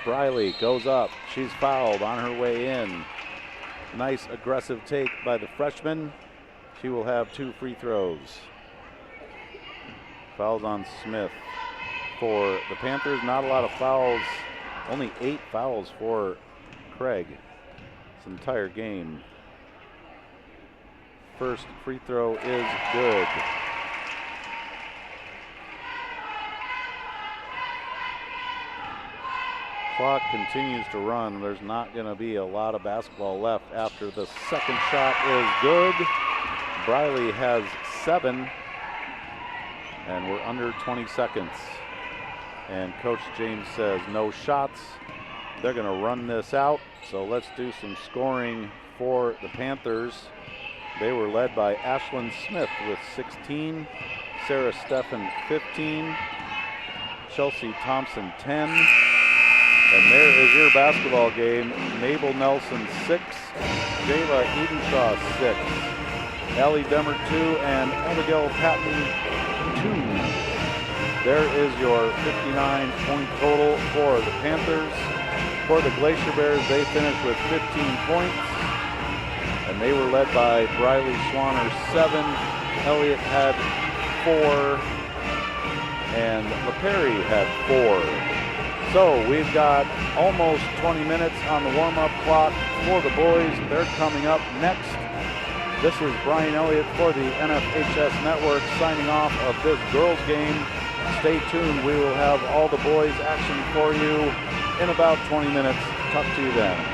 Briley goes up. She's fouled on her way in. Nice aggressive take by the freshman. She will have 2 free throws. Fouls on Smith for the Panthers. Not a lot of fouls. Only 8 fouls for Craig this entire game. First free throw is good. Clock continues to run. There's not going to be a lot of basketball left after the second shot is good. Briley has 7, and we're under 20 seconds. And Coach James says no shots. They're going to run this out. So let's do some scoring for the Panthers. They were led by Ashlyn Smith with 16, Sarah Steffen 15, Chelsea Thompson 10. And there is your basketball game. Mabel Nelson 6, Jayla Edenshaw 6, Allie Demmer 2, and Abigail Patton 2. There is your 59-point total for the Panthers. For the Glacier Bears, they finished with 15 points, and they were led by Briley Swanner 7, Elliott had 4, and LaPerry had 4. So we've got almost 20 minutes on the warm-up clock for the boys. They're coming up next. This is Brian Elliott for the NFHS Network signing off of this girls game. Stay tuned. We will have all the boys action for you in about 20 minutes. Talk to you then.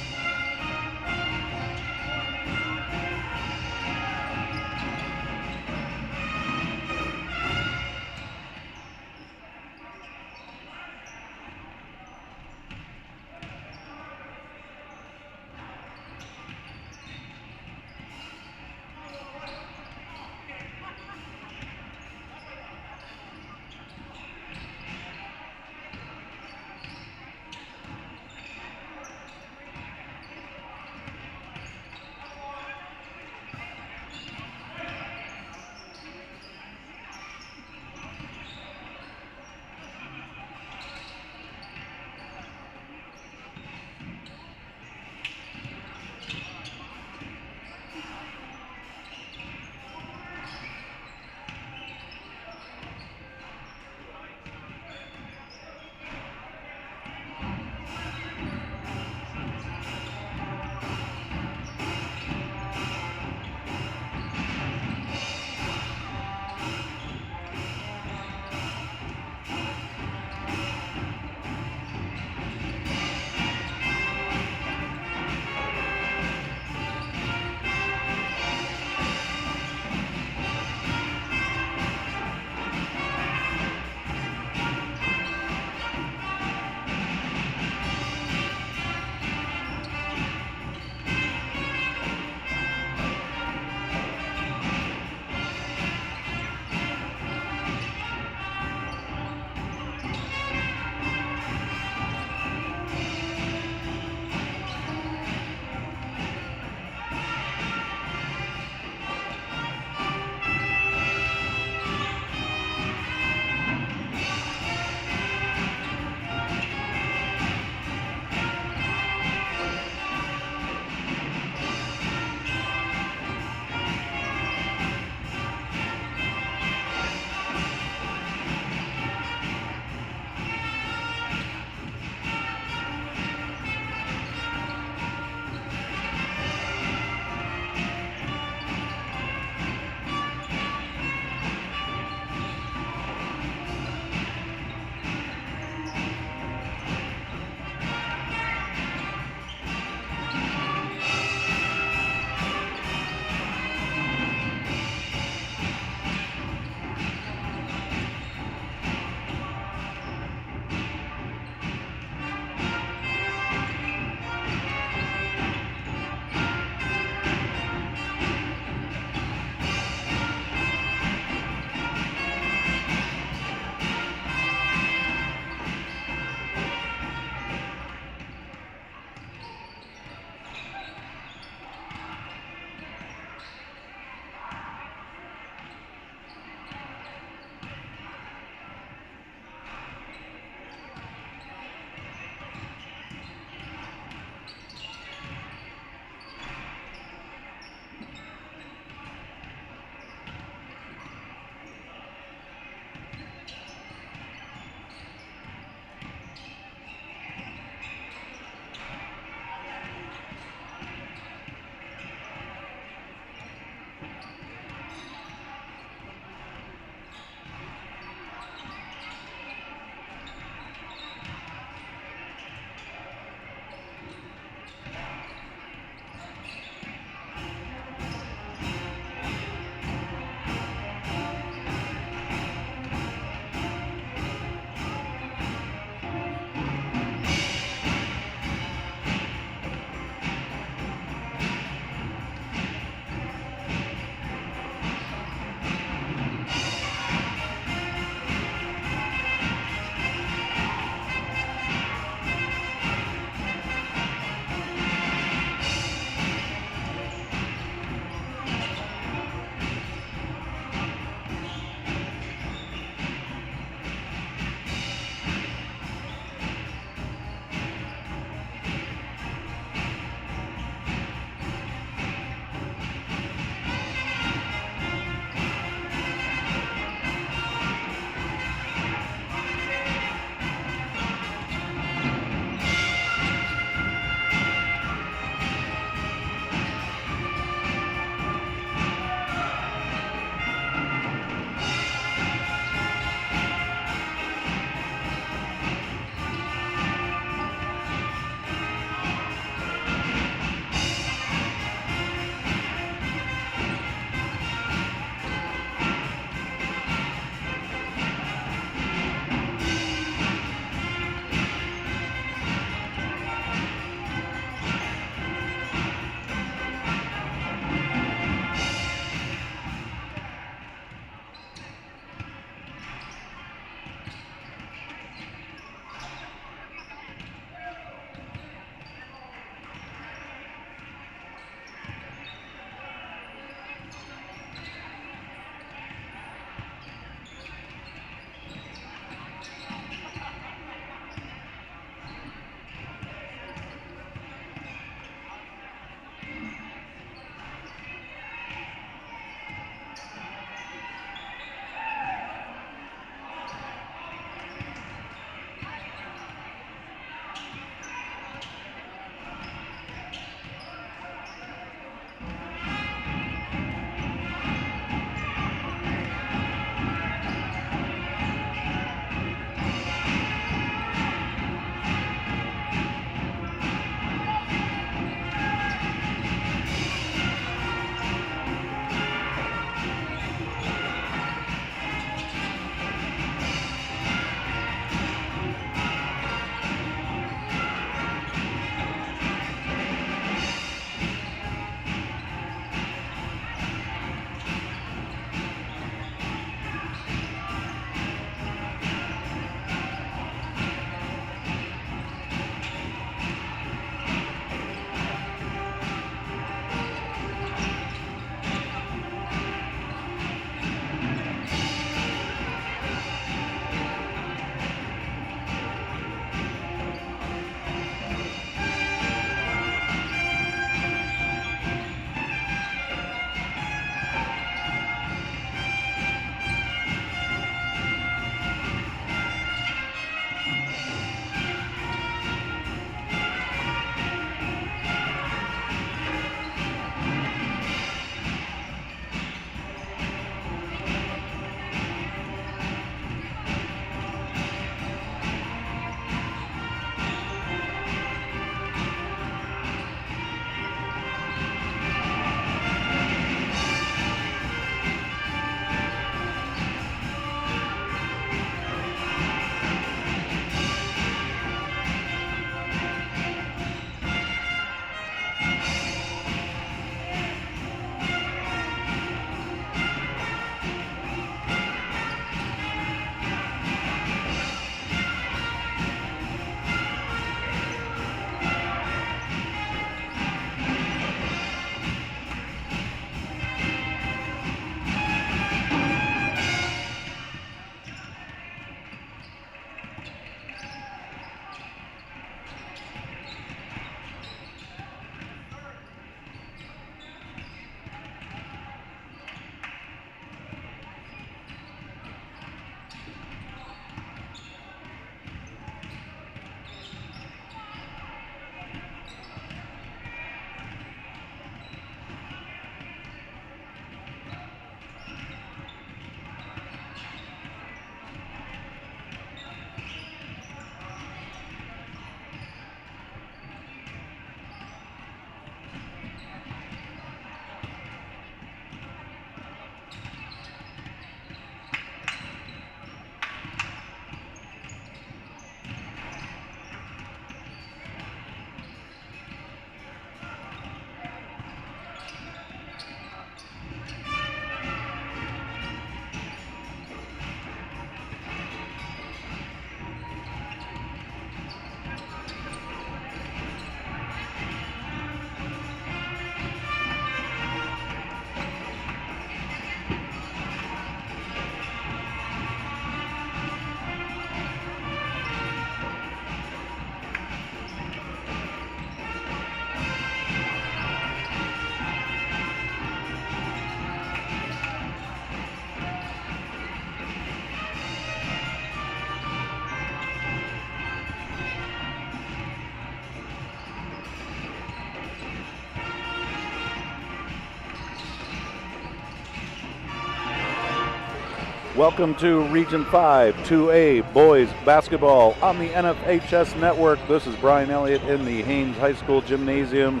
Welcome to Region 5 2A Boys Basketball on the NFHS Network. This is Brian Elliott in the Haines High School Gymnasium.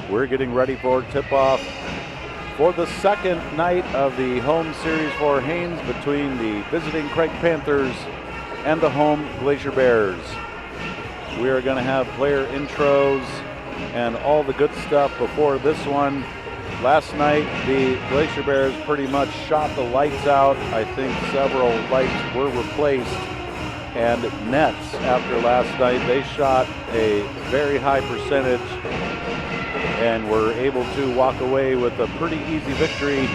We're getting ready for tip-off for the second night of the home series for Haines between the visiting Craig Panthers and the home Glacier Bears. We are going to have player intros and all the good stuff before this one. Last night, the Glacier Bears pretty much shot the lights out. I think several lights were replaced. And nets after last night, they shot a very high percentage and were able to walk away with a pretty easy victory.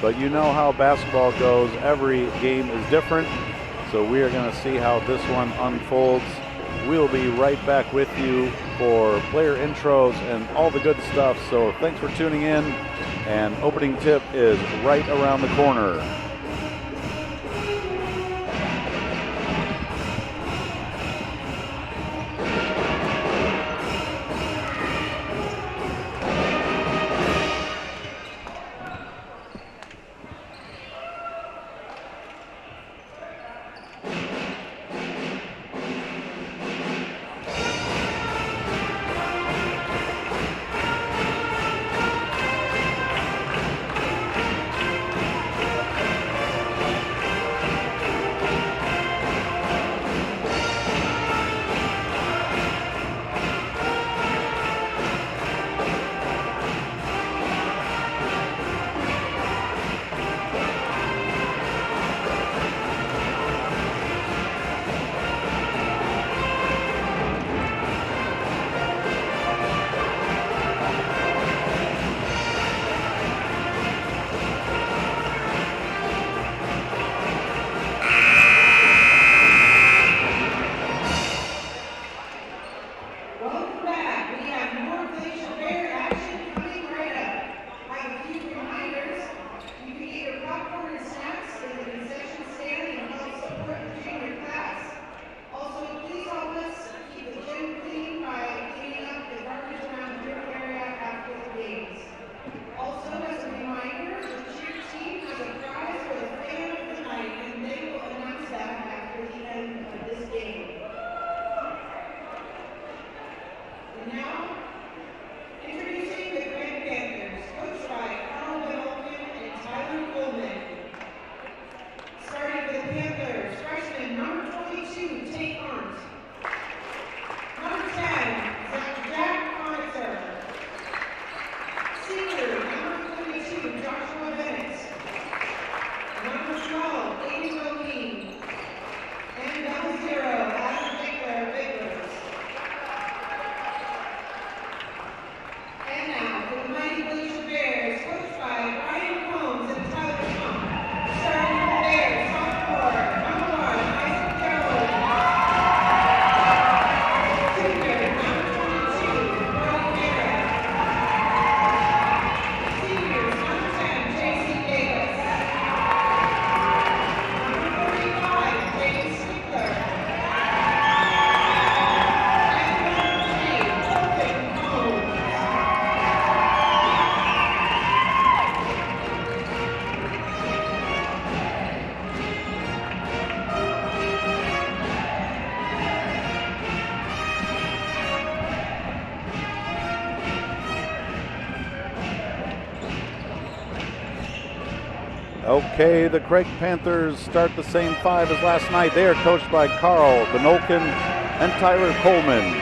But you know how basketball goes. Every game is different. So we are going to see how this one unfolds. We'll be right back with you for player intros and all the good stuff. So thanks for tuning in. And opening tip is right around the corner. Okay, the Craig Panthers start the same five as last night. They are coached by Carl Benolkin and Tyler Coleman.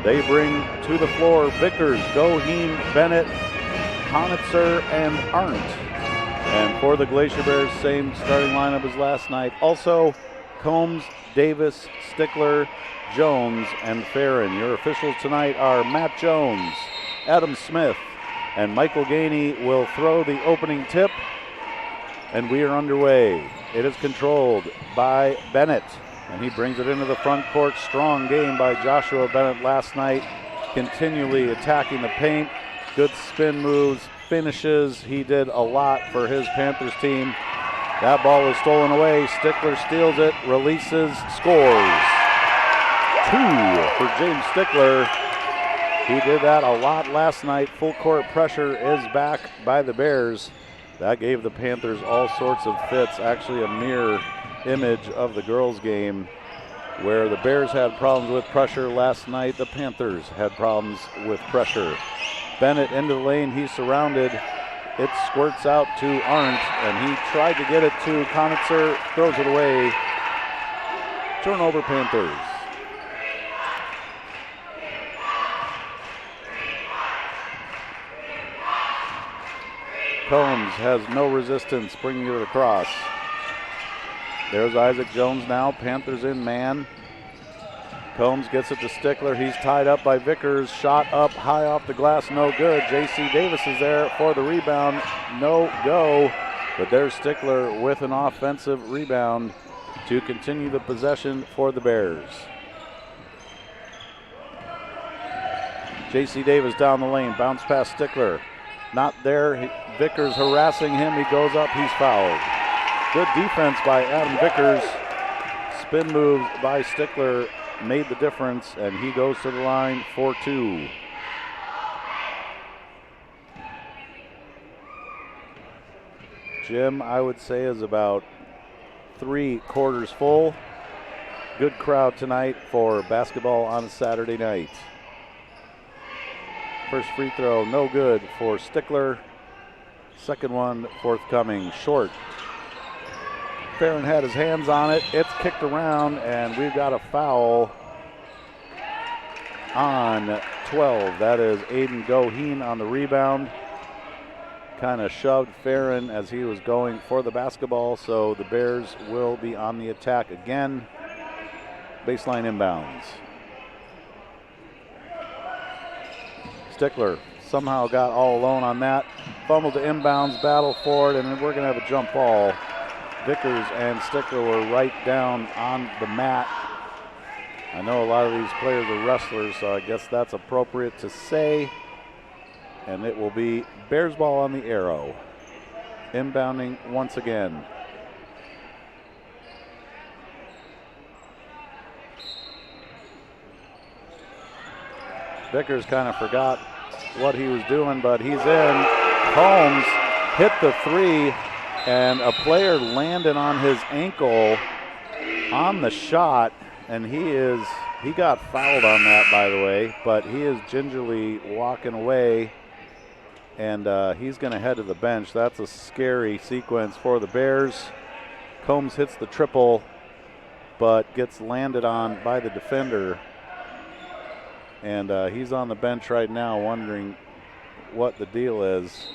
They bring to the floor Vickers, Goheen, Bennett, Konitzer, and Arndt. And for the Glacier Bears, same starting lineup as last night. Also, Combs, Davis, Stickler, Jones, and Farron. Your officials tonight are Matt Jones, Adam Smith, and Michael Gainey will throw the opening tip. And we are underway. It is controlled by Bennett, and he brings it into the front court. Strong game by Joshua Bennett last night, continually attacking the paint. Good spin moves, finishes. He did a lot for his Panthers team. That ball is stolen away. Stickler steals it, releases, scores. 2 for James Stickler. He did that a lot last night. Full court pressure is back by the Bears. That gave the Panthers all sorts of fits, actually a mirror image of the girls' game, where the Bears had problems with pressure last night. The Panthers had problems with pressure. Bennett into the lane, he's surrounded. It squirts out to Arndt, and he tried to get it to Konitzer, throws it away. Turnover, Panthers. Combs has no resistance, bringing it across. There's Isaac Jones now, Panthers in man. Combs gets it to Stickler, he's tied up by Vickers, shot up high off the glass, no good. J.C. Davis is there for the rebound, no go. But there's Stickler with an offensive rebound to continue the possession for the Bears. J.C. Davis down the lane, bounce past Stickler. Not there, Vickers harassing him, he goes up, he's fouled. Good defense by Adam Vickers. Spin move by Stickler made the difference, and he goes to the line for 2. Gym, I would say, is about 3 quarters full. Good crowd tonight for basketball on a Saturday night. First free throw, no good for Stickler. Second one forthcoming, short. Farron had his hands on it. It's kicked around, and we've got a foul on 12. That is Aiden Goheen on the rebound. Kind of shoved Farron as he was going for the basketball, so the Bears will be on the attack again. Baseline inbounds. Stickler somehow got all alone on that. Fumbled to inbounds, battle for it, and then we're going to have a jump ball. Vickers and Stickler were right down on the mat. I know a lot of these players are wrestlers, so I guess that's appropriate to say. And it will be Bears ball on the arrow. Inbounding once again. Vickers kind of forgot what he was doing, but he's in. Holmes hit the 3. And a player landed on his ankle on the shot, and he got fouled on that, by the way, but he is gingerly walking away, and he's going to head to the bench. That's a scary sequence for the Bears. Combs hits the triple, but gets landed on by the defender, and he's on the bench right now wondering what the deal is.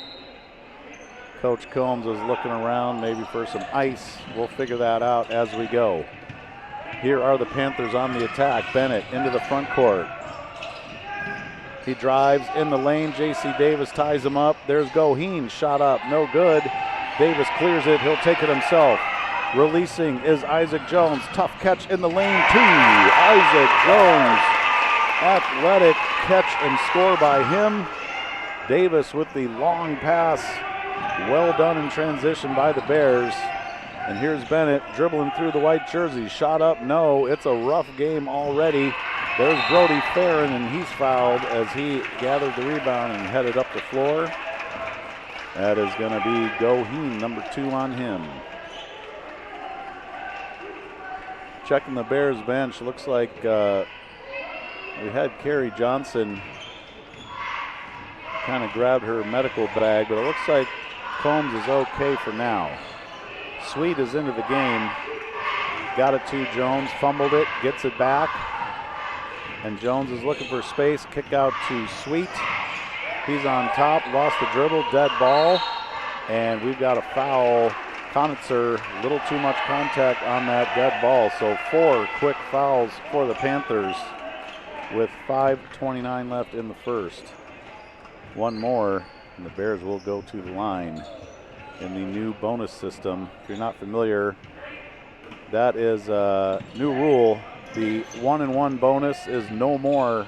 Coach Combs is looking around maybe for some ice. We'll figure that out as we go. Here are the Panthers on the attack. Bennett into the front court. He drives in the lane. J.C. Davis ties him up. There's Goheen, shot up, no good. Davis clears it, he'll take it himself. Releasing is Isaac Jones. Tough catch in the lane, 2. Isaac Jones, athletic catch and score by him. Davis with the long pass. Well done in transition by the Bears. And here's Bennett dribbling through the white jersey. Shot up, no. It's a rough game already. There's Brody Farron, and he's fouled as he gathered the rebound and headed up the floor. That is going to be Goheen, number 2 on him. Checking the Bears bench, looks like we had Carrie Johnson kind of grabbed her medical bag, but it looks like Combs is okay for now. Sweet is into the game. Got it to Jones, fumbled it, gets it back. And Jones is looking for space, kick out to Sweet. He's on top, lost the dribble, dead ball. And we've got a foul. Konitzer, a little too much contact on that dead ball. So 4 quick fouls for the Panthers with 5:29 left in the first. One more, and the Bears will go to the line in the new bonus system. If you're not familiar, that is a new rule. The 1-and-1 bonus is no more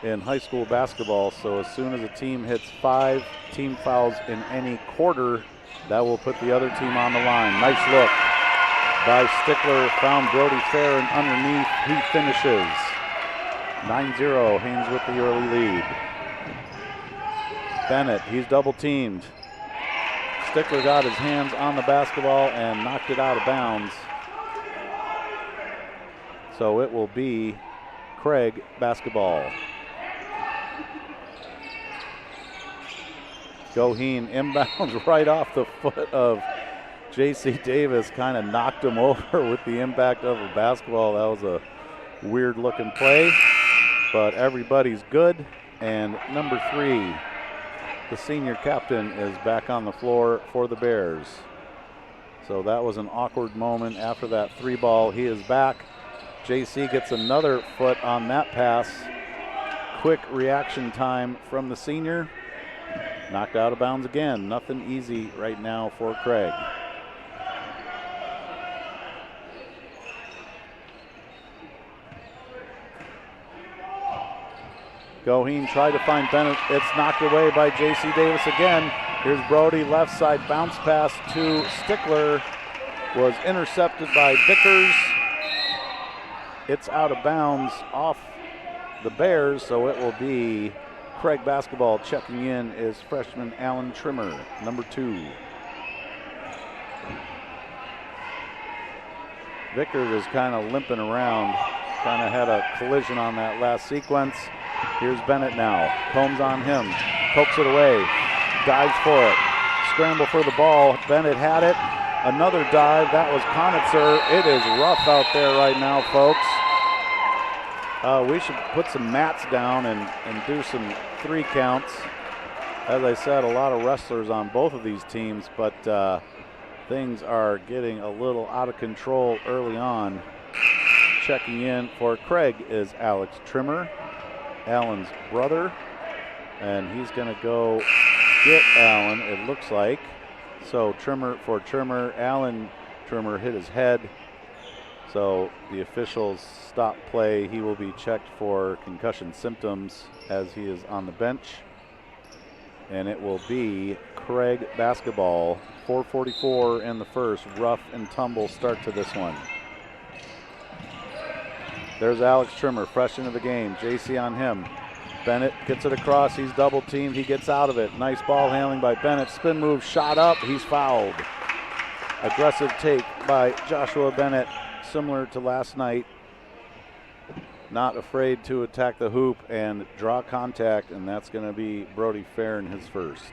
in high school basketball, so as soon as a team hits 5 team fouls in any quarter, that will put the other team on the line. Nice look by Stickler, found Brody Farron underneath, he finishes. 9-0, Haines with the early lead. Bennett, he's double teamed. Stickler got his hands on the basketball and knocked it out of bounds. So it will be Craig basketball. Goheen inbounds right off the foot of J.C. Davis, kind of knocked him over with the impact of a basketball. That was a weird looking play, but everybody's good. And number 3, the senior captain, is back on the floor for the Bears. So that was an awkward moment after that 3 ball. He is back. J.C. gets another foot on that pass. Quick reaction time from the senior. Knocked out of bounds again. Nothing easy right now for Craig. Goheen tried to find Bennett. It's knocked away by J.C. Davis again. Here's Brody, left side bounce pass to Stickler. Was intercepted by Vickers. It's out of bounds off the Bears, so it will be Craig basketball. Checking in is freshman Alan Trimmer, number 2. Vickers is kind of limping around. Kind of had a collision on that last sequence. Here's Bennett now. Combs on him. Pokes it away. Dives for it. Scramble for the ball. Bennett had it. Another dive. That was Konitzer. It is rough out there right now, folks. We should put some mats down and do some 3 counts. As I said, a lot of wrestlers on both of these teams, but things are getting a little out of control early on. Checking in for Craig is Alex Trimmer, Allen's brother, and he's going to go get Allen, it looks like. So Trimmer for Trimmer. Allen Trimmer hit his head, so the officials stop play. He will be checked for concussion symptoms as he is on the bench, and it will be Craig basketball. 4:44 in the first. Rough and tumble start to this one. There's Alex Trimmer, fresh into the game. JC on him. Bennett gets it across. He's double teamed. He gets out of it. Nice ball handling by Bennett. Spin move, shot up. He's fouled. Aggressive take by Joshua Bennett, similar to last night. Not afraid to attack the hoop and draw contact, and that's going to be Brody Farron, his first.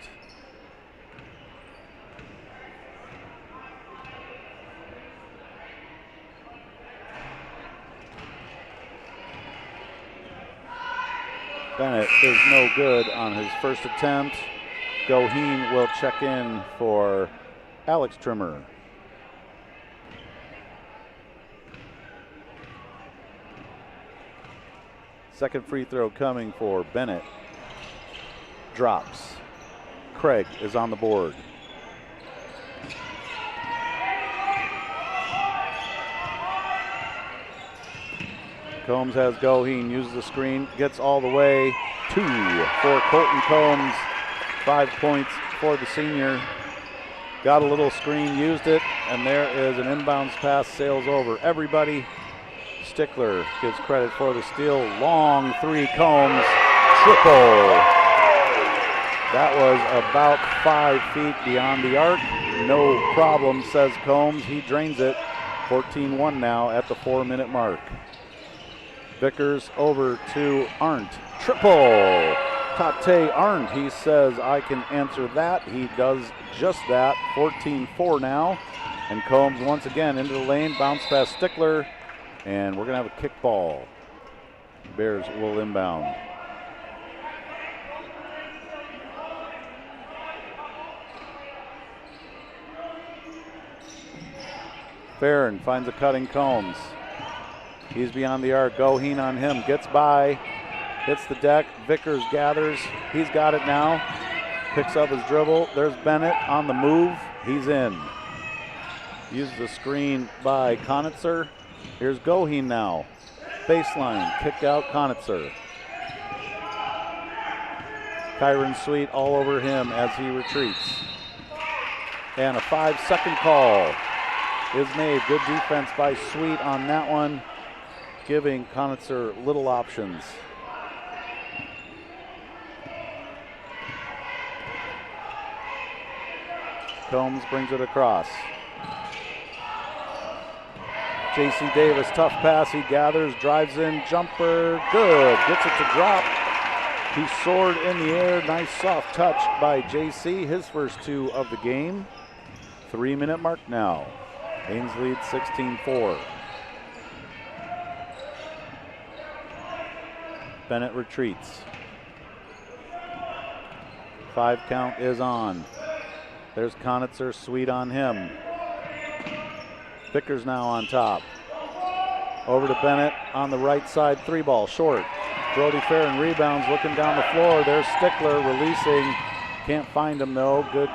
Bennett is no good on his first attempt. Goheen will check in for Alex Trimmer. Second free throw coming for Bennett. Drops. Craig is on the board. Combs has Goheen, uses the screen, gets all the way. 2 for Colton Combs. 5 points for the senior. Got a little screen, used it, and there is an inbounds pass, sails over everybody. Stickler gives credit for the steal. Long 3, Combs. Triple. That was about 5 feet beyond the arc. No problem, says Combs. He drains it. 14-1 now at the 4-minute mark. Vickers over to Arndt. Triple. Tate Arndt, he says, I can answer that. He does just that. 14-4 now. And Combs once again into the lane. Bounce past Stickler. And we're going to have a kick ball. Bears will inbound. Farron finds a cutting Combs. He's beyond the arc. Goheen on him. Gets by. Hits the deck. Vickers gathers. He's got it now. Picks up his dribble. There's Bennett on the move. He's in. Uses the screen by Konitzer. Here's Goheen now. Baseline. Kick out Konitzer. Kyron Sweet all over him as he retreats. And a 5-second call is made. Good defense by Sweet on that one, giving Konitzer little options. Combs brings it across. J.C. Davis, tough pass. He gathers, drives in, jumper, good. Gets it to drop. He soared in the air. Nice soft touch by J.C. His first 2 of the game. 3-minute mark now. Haines leads 16-4. Bennett retreats. 5 count is on. There's Conitzer, sweet on him. Vickers now on top. Over to Bennett on the right side, 3-ball, short. Brody Farron rebounds, looking down the floor. There's Stickler releasing. Can't find him though. Good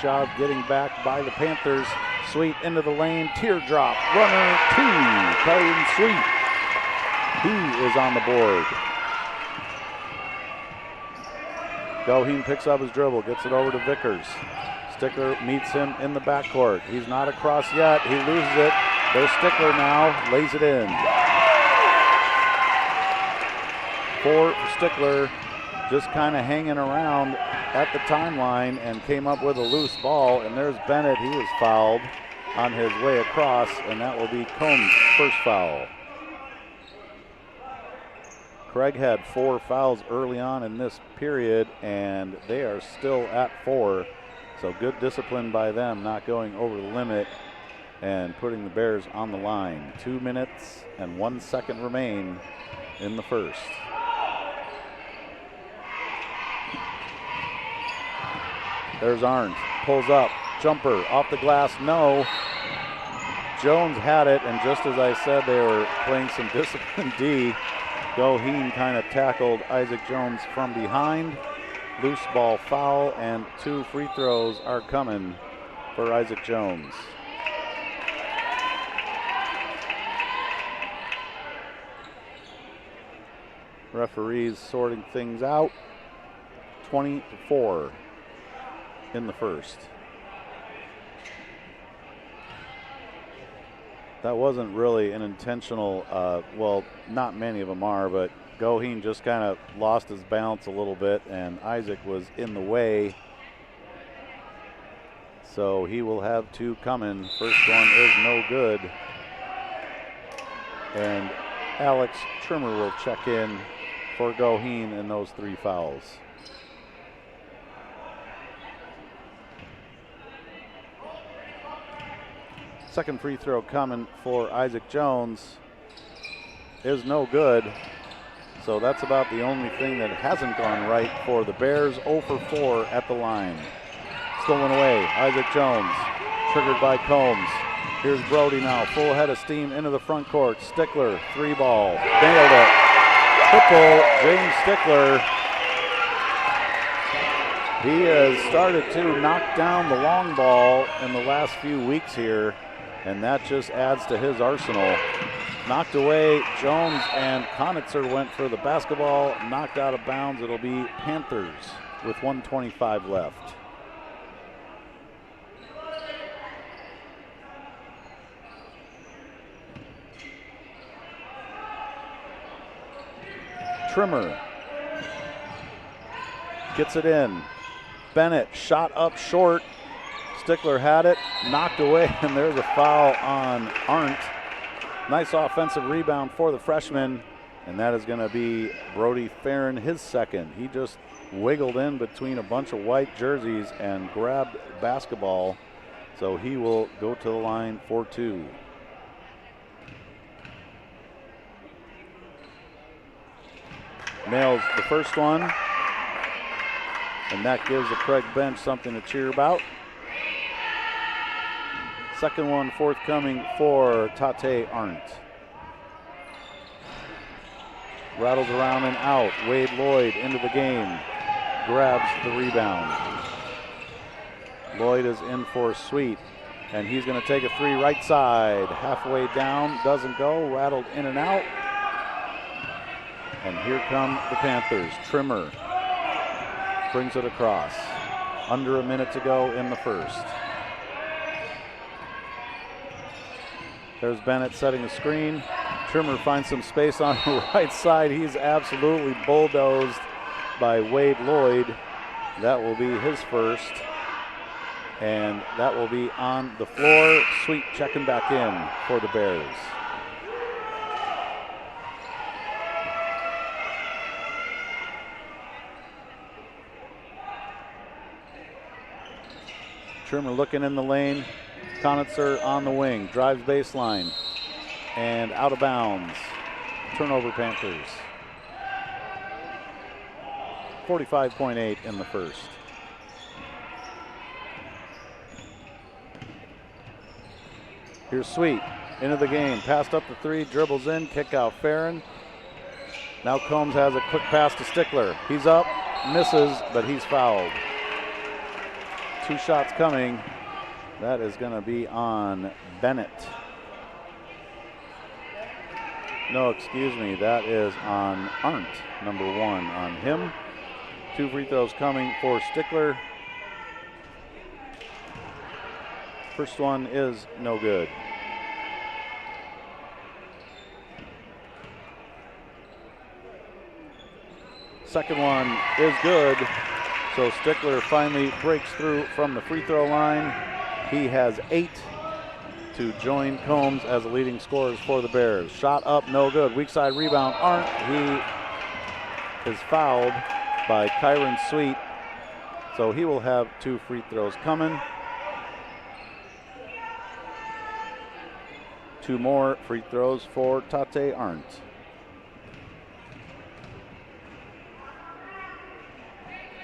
job getting back by the Panthers. Sweet into the lane, teardrop. Runner 2, Kylan Sweet. He is on the board. Goheen picks up his dribble, gets it over to Vickers. Stickler meets him in the backcourt. He's not across yet. He loses it. There's Stickler now, lays it in. 4 for Stickler, just kind of hanging around at the timeline and came up with a loose ball. And there's Bennett. He was fouled on his way across, and that will be Combs' first foul. Craig had 4 fouls early on in this period, and they are still at 4. So good discipline by them, not going over the limit and putting the Bears on the line. 2 minutes and 1 second remain in the first. There's Arndt, pulls up, jumper, off the glass, no. Jones had it, and just as I said, they were playing some discipline D. Goheen kind of tackled Isaac Jones from behind. Loose ball foul, and 2 free throws are coming for Isaac Jones. Referees sorting things out. 20-4 in the first. That wasn't really an intentional, well, not many of them are, but Goheen just kind of lost his balance a little bit, and Isaac was in the way. So he will have 2 coming. First one is no good. And Alex Trimmer will check in for Goheen in those 3 fouls. Second free throw coming for Isaac Jones is no good. So that's about the only thing that hasn't gone right for the Bears. 0 for 4 at the line. Stolen away, Isaac Jones, triggered by Combs. Here's Brody now, full head of steam into the front court. Stickler, 3-ball, nailed it. Triple, James Stickler. He has started to knock down the long ball in the last few weeks here, and that just adds to his arsenal. Knocked away, Jones and Conitzer went for the basketball, knocked out of bounds. It'll be Panthers with 1:25 left. Trimmer gets it in. Bennett shot up short. Stickler had it, knocked away, and there's a foul on Arndt. Nice offensive rebound for the freshman, and that is going to be Brody Farron, his second. He just wiggled in between a bunch of white jerseys and grabbed basketball, so he will go to the line for 2. Nails the first one, and that gives the Craig bench something to cheer about. Second one forthcoming for Tate Arndt. Rattles around and out. Wade Lloyd into the game. Grabs the rebound. Lloyd is in for Sweet, and he's going to take a 3 right side. Halfway down, doesn't go. Rattled in and out. And here come the Panthers. Trimmer brings it across. Under a minute to go in the first. There's Bennett setting the screen. Trimmer finds some space on the right side. He's absolutely bulldozed by Wade Lloyd. That will be his first. And that will be on the floor. Sweet checking back in for the Bears. Trimmer looking in the lane. Conitzer on the wing, drives baseline, and out of bounds. Turnover Panthers. 45.8 in the first. Here's Sweet into the game, passed up the three, dribbles in, kick out Farron. Now Combs has a quick pass to Stickler. He's up, misses, but he's fouled. 2 shots coming. That is going to be on Bennett. No, excuse me, that is on Arndt, number 1 on him. 2 free throws coming for Stickler. First one is no good. Second one is good. So Stickler finally breaks through from the free throw line. He has 8 to join Combs as the leading scorers for the Bears. Shot up, no good. Weak side rebound, Arndt. He is fouled by Kyron Sweet. So he will have 2 free throws coming. 2 more free throws for Tate Arndt.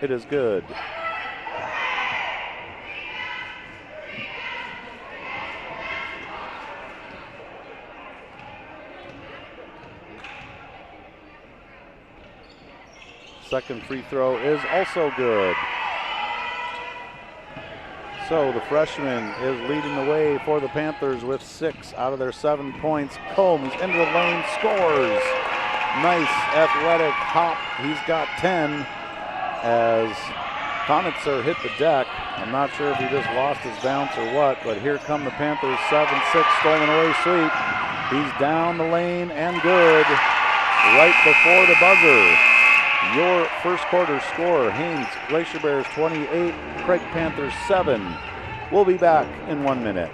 It is good. Second free throw is also good. So the freshman is leading the way for the Panthers with 6 out of their 7 points. Combs into the lane, scores. Nice athletic hop. He's got 10 as Conitzer hit the deck. I'm not sure if he just lost his bounce or what, but here come the Panthers, 7-6, stolen away Sweet. He's down the lane and good right before the buzzer. Your first quarter score, Haines Glacier Bears 28, Craig Panthers 7. We'll be back in 1 minute.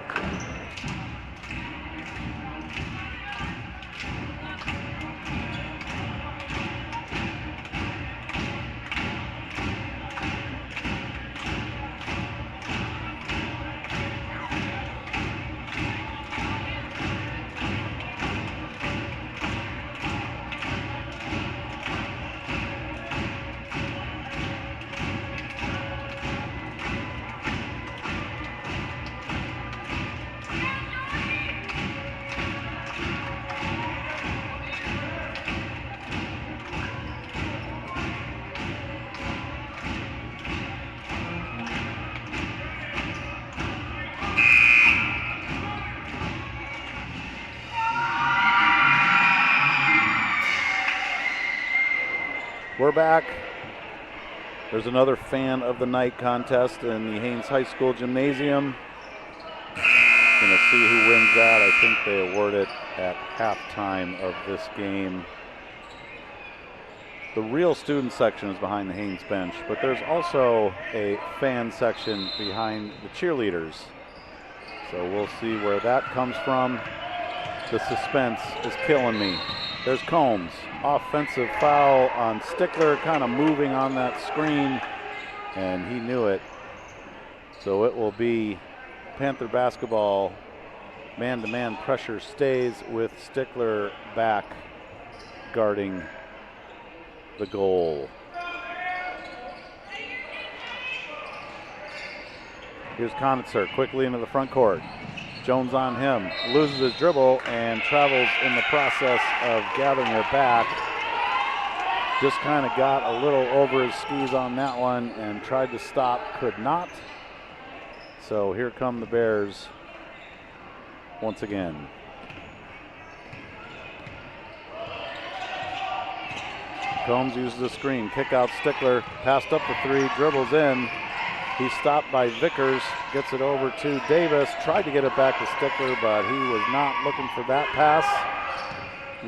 We're back. There's another fan of the night contest in the Haines High School Gymnasium. Gonna see who wins that. I think they award it at halftime of this game. The real student section is behind the Haines bench, but there's also a fan section behind the cheerleaders. So we'll see where that comes from. The suspense is killing me. There's Combs. Offensive foul on Stickler, kind of moving on that screen, and he knew it. So it will be Panther basketball. Man-to-man pressure stays with Stickler back guarding the goal. Here's Conitzer quickly into the front court. Jones on him, loses his dribble and travels in the process of gathering it back. Just kind of got a little over his skis on that one and tried to stop, could not. So here come the Bears once again. Combs uses the screen, kick out Stickler, passed up the three, dribbles in. He's stopped by Vickers, gets it over to Davis, tried to get it back to Stickler, but he was not looking for that pass.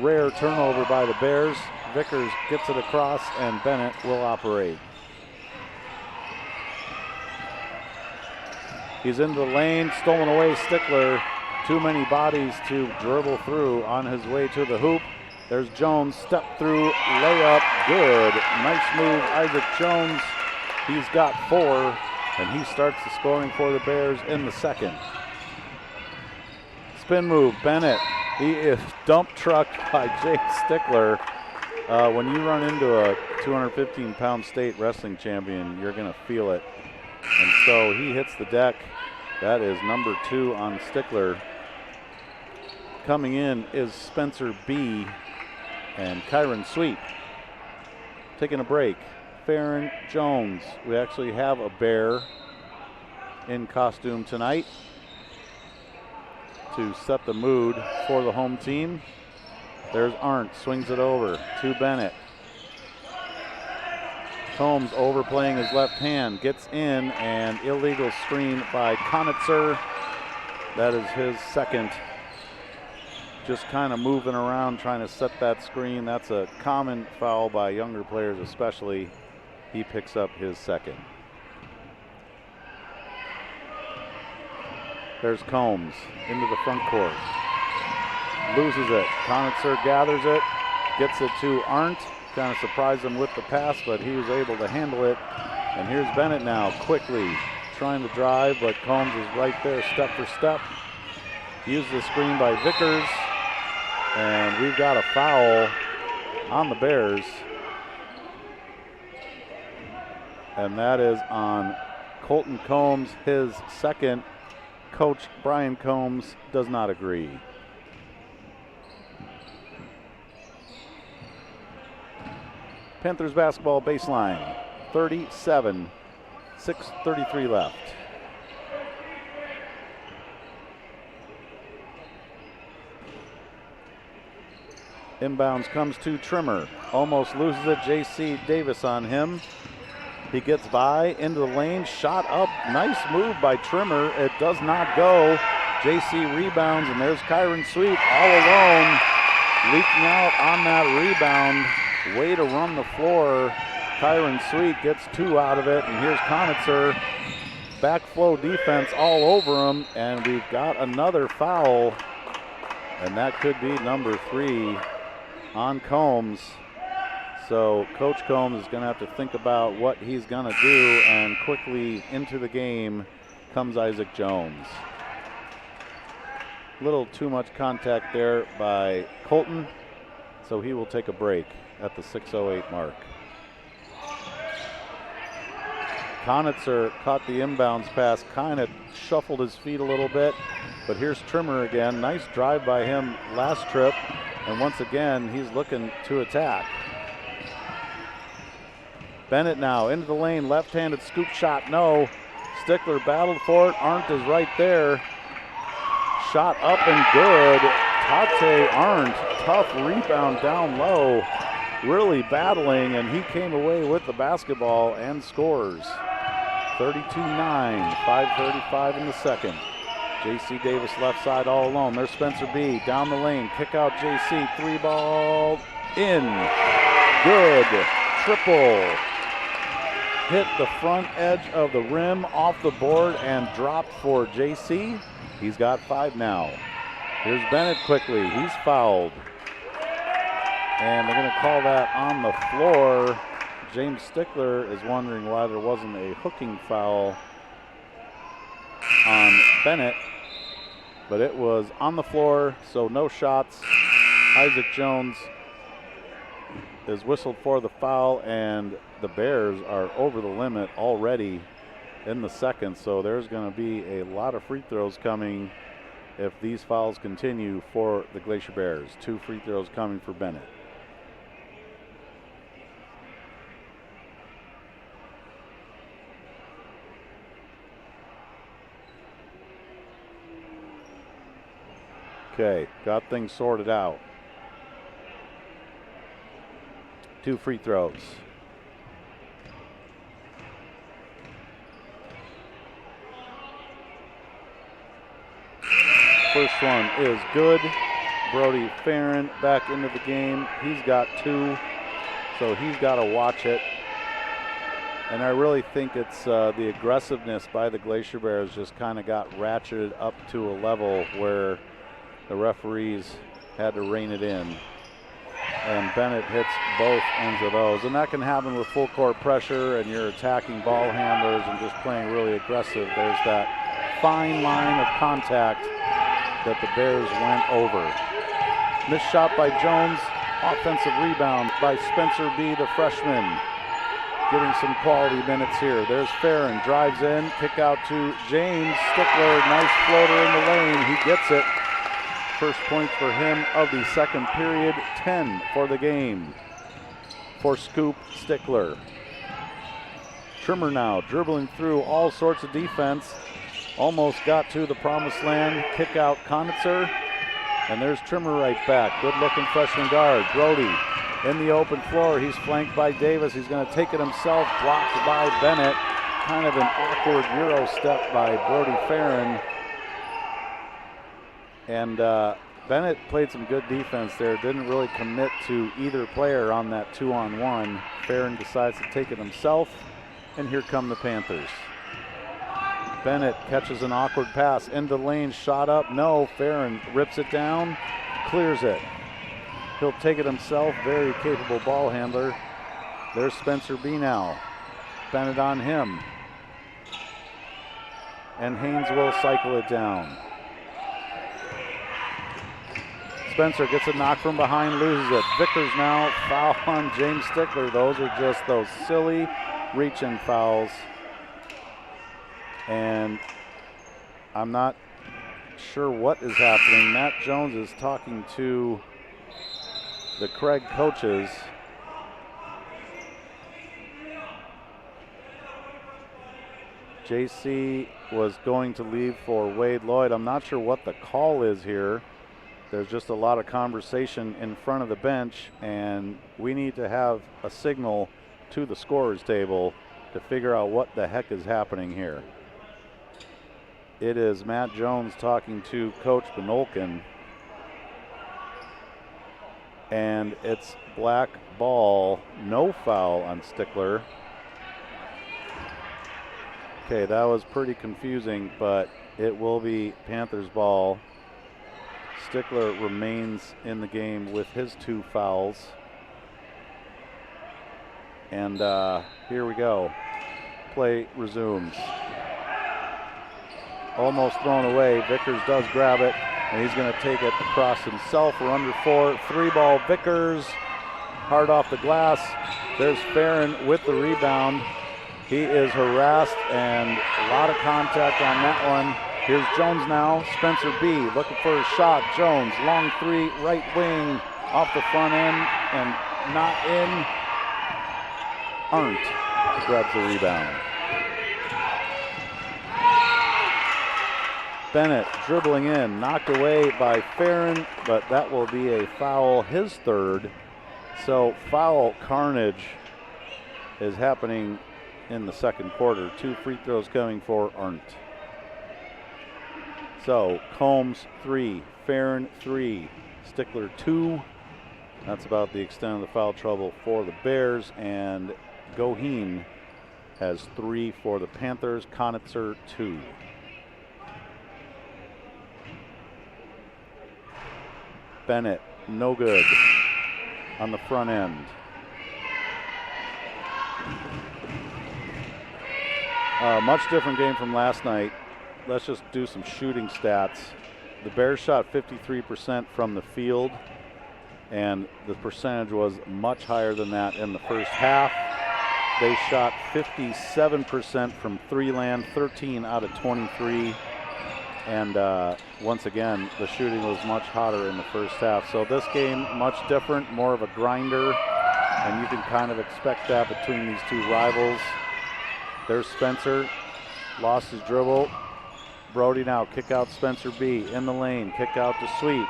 Rare turnover by the Bears. Vickers gets it across and Bennett will operate. He's into the lane, stolen away Stickler. Too many bodies to dribble through on his way to the hoop. There's Jones, step through, layup, good. Nice move, Isaac Jones. He's got 4, and he starts the scoring for the Bears in the second. Spin move, Bennett. He is dump trucked by Jake Stickler. When you run into a 215-pound state wrestling champion, you're going to feel it. And so he hits the deck. That is number 2 on Stickler. Coming in is Spencer B. and Kyron Sweet. Taking a break. Farron Jones. We actually have a Bear in costume tonight to set the mood for the home team. There's Arndt, swings it over to Bennett. Combs overplaying his left hand, gets in, and illegal screen by Konitzer. That is his second. Just kind of moving around trying to set that screen. That's a common foul by younger players especially. He picks up his second. There's Combs into the front court. Loses it. Konitzer gathers it, gets it to Arndt. Kind of surprised him with the pass, but he was able to handle it. And here's Bennett now, quickly trying to drive, but Combs is right there step for step. Used the screen by Vickers, and we've got a foul on the Bears. And that is on Colton Combs, his second. Coach Brian Combs does not agree. Panthers basketball baseline, 37, 6:33 left. Inbounds comes to Trimmer, almost loses it. J.C. Davis on him. He gets by into the lane, shot up, nice move by Trimmer. It does not go. J.C. rebounds, and there's Kyron Sweet all alone, leaking out on that rebound. Way to run the floor. Kyron Sweet gets 2 out of it, and here's Konitzer. Backflow defense all over him, and we've got another foul, and that could be number 3 on Combs. So Coach Combs is going to have to think about what he's going to do, and quickly into the game comes Isaac Jones. Little too much contact there by Colton, so he will take a break at the 6:08 mark. Konitzer caught the inbounds pass, kind of shuffled his feet a little bit, but here's Trimmer again. Nice drive by him last trip, and once again he's looking to attack. Bennett now into the lane, left-handed scoop shot, no. Stickler battled for it. Arndt is right there. Shot up and good. Tate Arndt, tough rebound down low. Really battling, and he came away with the basketball and scores. 32-9, 5:35 in the second. J.C. Davis left side all alone. There's Spencer B. down the lane. Kick out J.C. 3-ball in. Good. Triple. Hit the front edge of the rim, off the board, and dropped for J.C. He's got 5 now. Here's Bennett quickly. He's fouled. And they're going to call that on the floor. James Stickler is wondering why there wasn't a hooking foul on Bennett. But it was on the floor, so no shots. Isaac Jones is whistled for the foul, and the Bears are over the limit already in the second. So there's going to be a lot of free throws coming if these fouls continue for the Glacier Bears. 2 free throws coming for Bennett. Okay, got things sorted out. 2 free throws. First one is good. Brody Farron back into the game. He's got 2, so he's got to watch it. And I really think it's the aggressiveness by the Glacier Bears just kind of got ratcheted up to a level where the referees had to rein it in. And Bennett hits both ends of those. And that can happen with full court pressure and you're attacking ball handlers and just playing really aggressive. There's that fine line of contact that the Bears went over. Missed shot by Jones. Offensive rebound by Spencer B., the freshman. Getting some quality minutes here. There's Farron, drives in, kick out to James Stickler, nice floater in the lane, he gets it. First point for him of the second period, 10 for the game for Scoop Stickler. Trimmer now dribbling through all sorts of defense, almost got to the promised land, kick out Konitzer, and there's Trimmer right back. Good looking freshman guard, Brody. In the open floor, he's flanked by Davis. He's going to take it himself, blocked by Bennett. Kind of an awkward Euro step by Brody Farron. And Bennett played some good defense there. Didn't really commit to either player on that 2-on-1. Farron decides to take it himself, and here come the Panthers. Bennett catches an awkward pass into the lane, shot up, no. Farron rips it down, clears it. He'll take it himself, very capable ball handler. There's Spencer B. now. Bennett on him. And Haines will cycle it down. Spencer gets a knock from behind, loses it. Vickers now, foul on James Stickler. Those are just those silly reach-in fouls. And I'm not sure what is happening. Matt Jones is talking to the Craig coaches. JC was going to leave for Wade Lloyd. I'm not sure what the call is here. There's just a lot of conversation in front of the bench, and we need to have a signal to the scorer's table to figure out what the heck is happening here. It is Matt Jones talking to Coach Benolkin. And it's black ball, no foul on Stickler. Okay, that was pretty confusing, but it will be Panthers ball. Stickler remains in the game with his 2 fouls. And here we go. Play resumes. Almost thrown away. Vickers does grab it, and he's going to take it across himself. We're under 4. 3-ball Vickers. Hard off the glass. There's Farron with the rebound. He is harassed, and a lot of contact on that one. Here's Jones now. Spencer B. looking for a shot. Jones, long 3, right wing, off the front end, and not in. Arndt grabs the rebound. Bennett dribbling in, knocked away by Farron, but that will be a foul, his 3rd. So foul carnage is happening in the second quarter. 2 free throws coming for Arndt. So Combs 3, Farron 3, Stickler 2. That's about the extent of the foul trouble for the Bears, and Goheen has 3 for the Panthers, Konitzer 2. Bennett, no good on the front end. Much different game from last night. Let's just do some shooting stats. The Bears shot 53% from the field, and the percentage was much higher than that in the first half. They shot 57% from 3-land, 13 out of 23. And once again, the shooting was much hotter in the first half. So this game, much different, more of a grinder, and you can kind of expect that between these 2 rivals. There's Spencer, lost his dribble. Brody now, kick out Spencer B. in the lane, kick out to Sweet.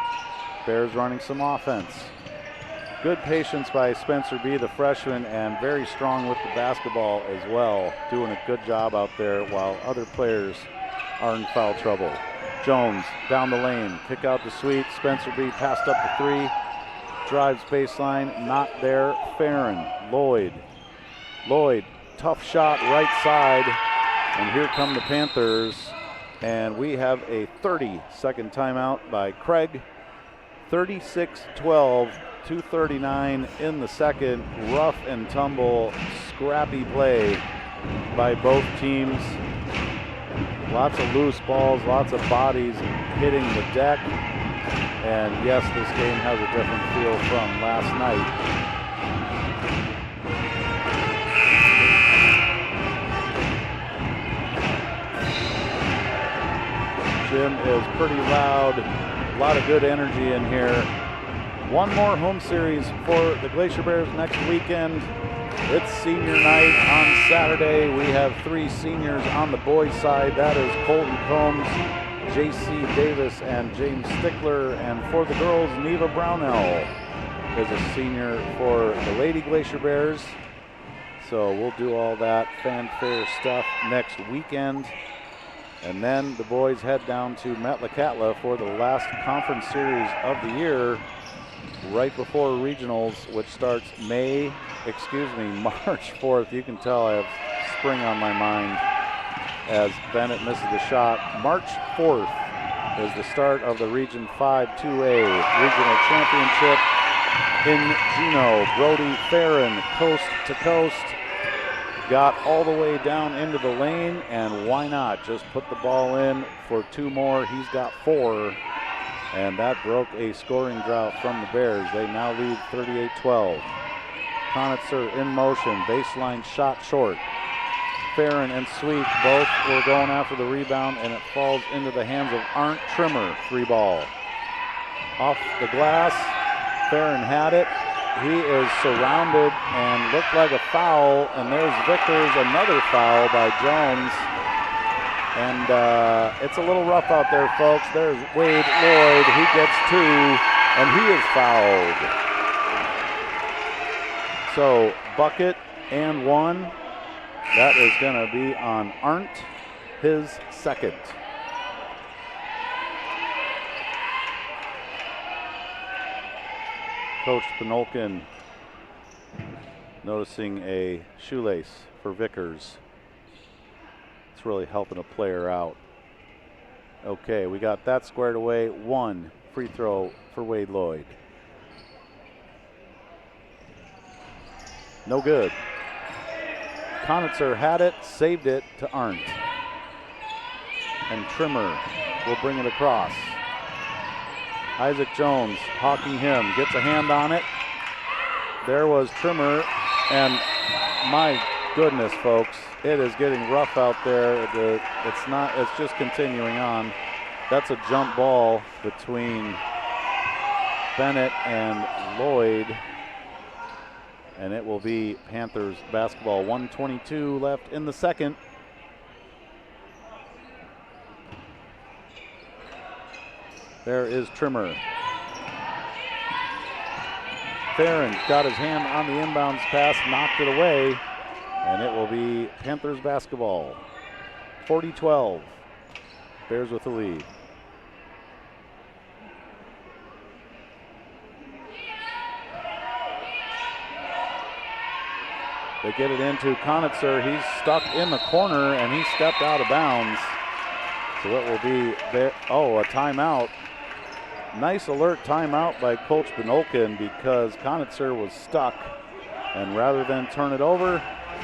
Bears running some offense. Good patience by Spencer B., the freshman, and very strong with the basketball as well. Doing a good job out there while other players are in foul trouble. Jones down the lane, kick out to Sweet. Spencer B. passed up to 3. Drives baseline, not there. Farron, Lloyd tough shot right side. And here come the Panthers. And we have a 30-second timeout by Craig. 36-12, 2:39 in the second. Rough and tumble, scrappy play by both teams. Lots of loose balls, lots of bodies hitting the deck. And yes, this game has a different feel from last night. Gym is pretty loud. A lot of good energy in here. One more home series for the Glacier Bears next weekend. It's senior night on Saturday. We have 3 seniors on the boys' side. That is Colton Combs, J.C. Davis, and James Stickler. And for the girls, Neva Brownell is a senior for the Lady Glacier Bears. So we'll do all that fanfare stuff next weekend. And then the boys head down to Metlakatla for the last conference series of the year, right before regionals, which starts March 4th. You can tell I have spring on my mind as Bennett misses the shot. March 4th is the start of the Region 5 2A Regional Championship in Juneau. Brody Farron, coast to coast, got all the way down into the lane, and why not just put the ball in for 2 more. He's got 4, and that broke a scoring drought from the Bears. They now lead 38-12. Conitzer in motion, baseline shot short. Farron and Sweet both were going after the rebound, and it falls into the hands of Arndt Trimmer. 3 ball. Off the glass, Farron had it. He is surrounded and looked like a foul, and there's Vickers, another foul by Jones. And it's a little rough out there, folks. There's Wade Lloyd. He gets 2, and he is fouled. So bucket and 1. That is going to be on Arndt, his second. Coach Pinolkin noticing a shoelace for Vickers. It's really helping a player out. Okay, we got that squared away. 1 free throw for Wade Lloyd. No good. Conitzer had it, saved it to Arndt. And Trimmer will bring it across. Isaac Jones hawking him, gets a hand on it. There was Trimmer, and my goodness, folks, it is getting rough out there. It's just continuing on. That's a jump ball between Bennett and Lloyd. And it will be Panthers basketball. 1:22 left in the second. There is Trimmer. Farron got his hand on the inbounds pass, knocked it away, and it will be Panthers basketball. 40-12. Bears with the lead. They get it into Conitzer. He's stuck in the corner, and he stepped out of bounds. So it will be there. Oh, a timeout. Nice alert timeout by Coach Pinolkin because Conitzer was stuck. And rather than turn it over,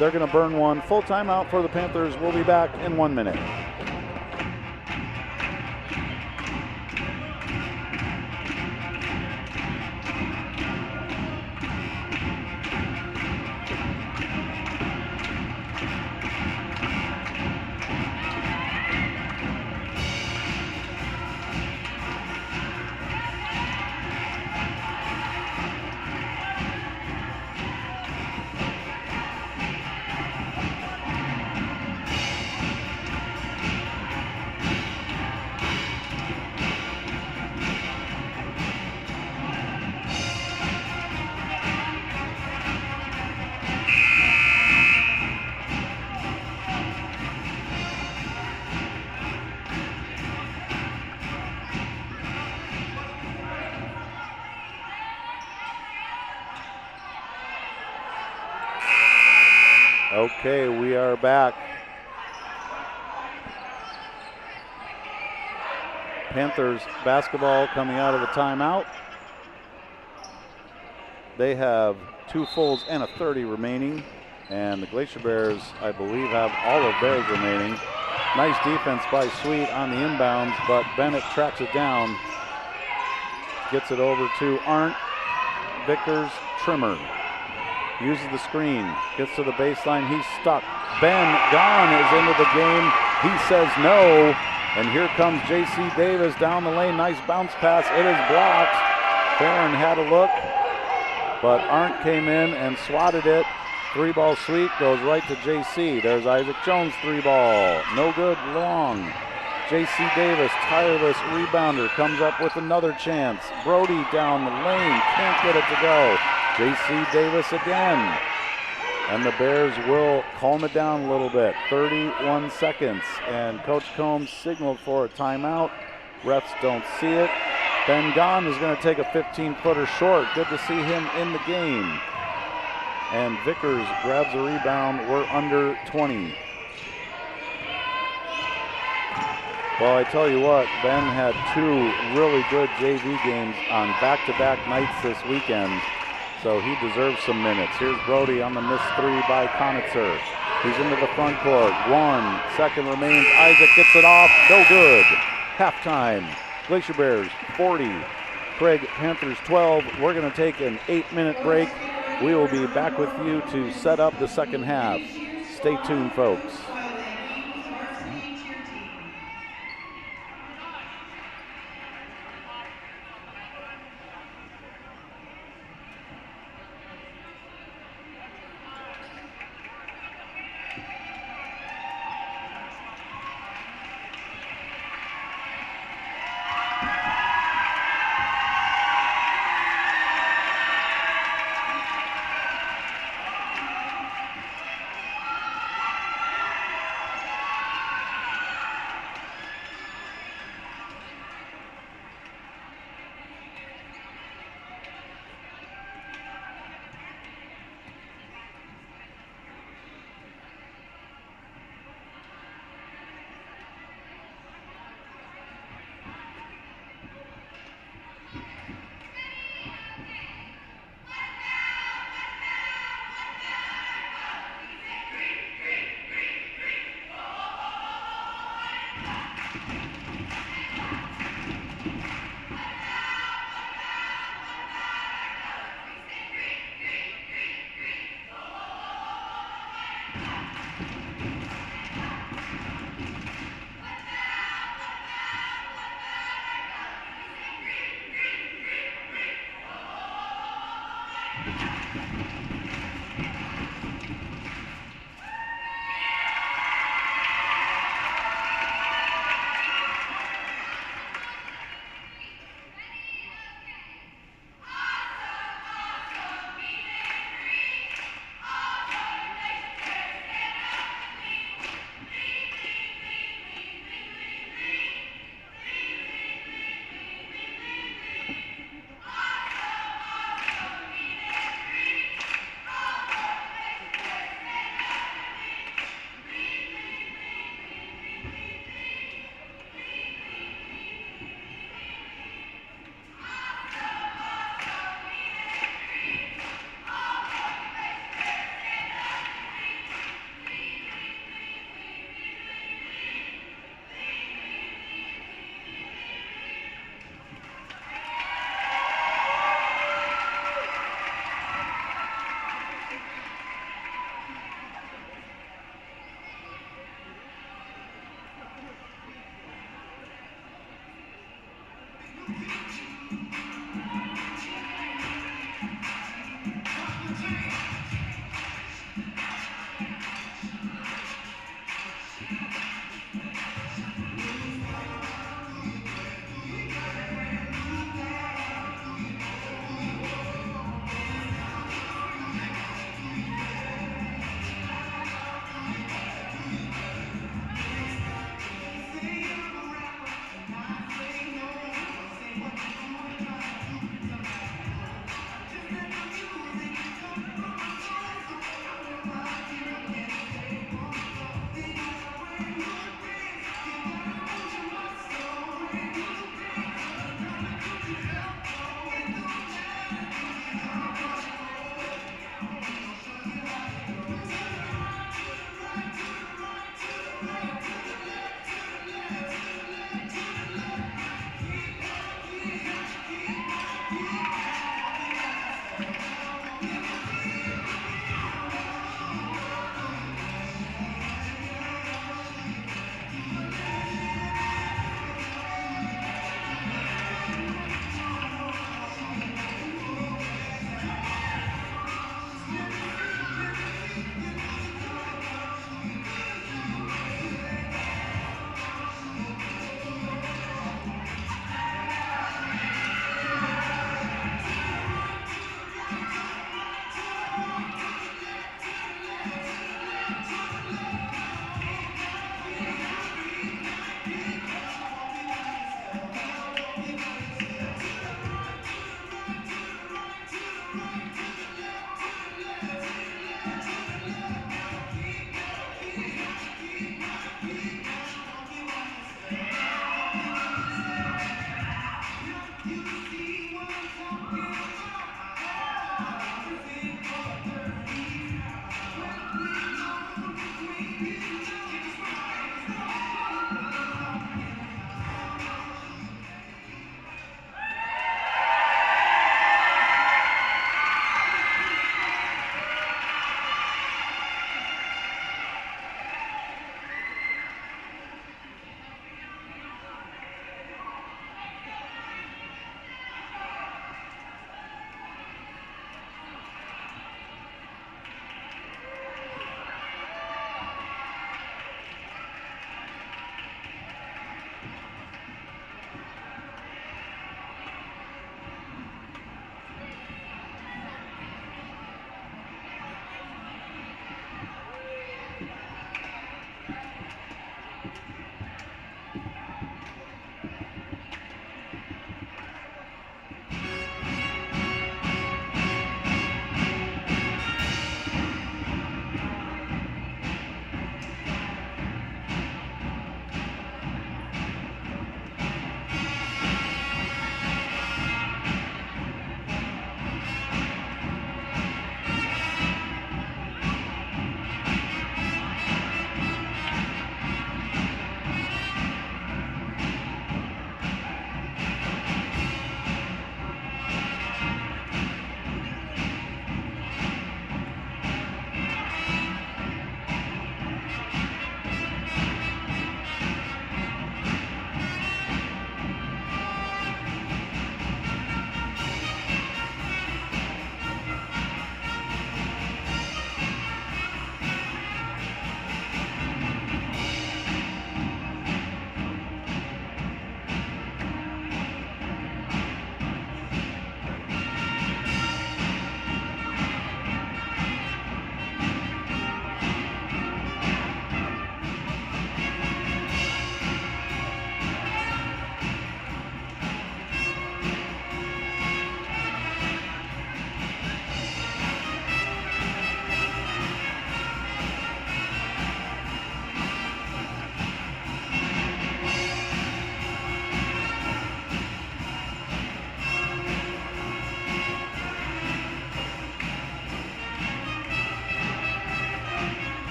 they're going to burn one. Full timeout for the Panthers. We'll be back in 1 minute. Okay, we are back. Panthers basketball coming out of the timeout. They have 2 fulls and a 30 remaining, and the Glacier Bears, I believe, have all of theirs remaining. Nice defense by Sweet on the inbounds, but Bennett tracks it down. Gets it over to Arndt. Vickers, Trimmer. Uses the screen, gets to the baseline, he's stuck. Ben Gahn is into the game. He says no, and here comes J.C. Davis down the lane. Nice bounce pass, it is blocked. Farron had a look, but Arndt came in and swatted it. 3-ball sweep goes right to J.C. There's Isaac Jones, 3-ball. No good, long. J.C. Davis, tireless rebounder, comes up with another chance. Brody down the lane, can't get it to go. J.C. Davis again. And the Bears will calm it down a little bit. 31 seconds, and Coach Combs signaled for a timeout. Refs don't see it. Ben Gahn is going to take a 15-footer short. Good to see him in the game. And Vickers grabs a rebound. We're under 20. Well, I tell you what, Ben had 2 really good JV games on back-to-back nights this weekend, so he deserves some minutes. Here's Brody on the missed 3 by Conitzer. He's into the front court. 1 second remains. Isaac gets it off. No good. Halftime. Glacier Bears 40. Craig Panthers 12. We're going to take an 8-minute break. We will be back with you to set up the second half. Stay tuned, folks.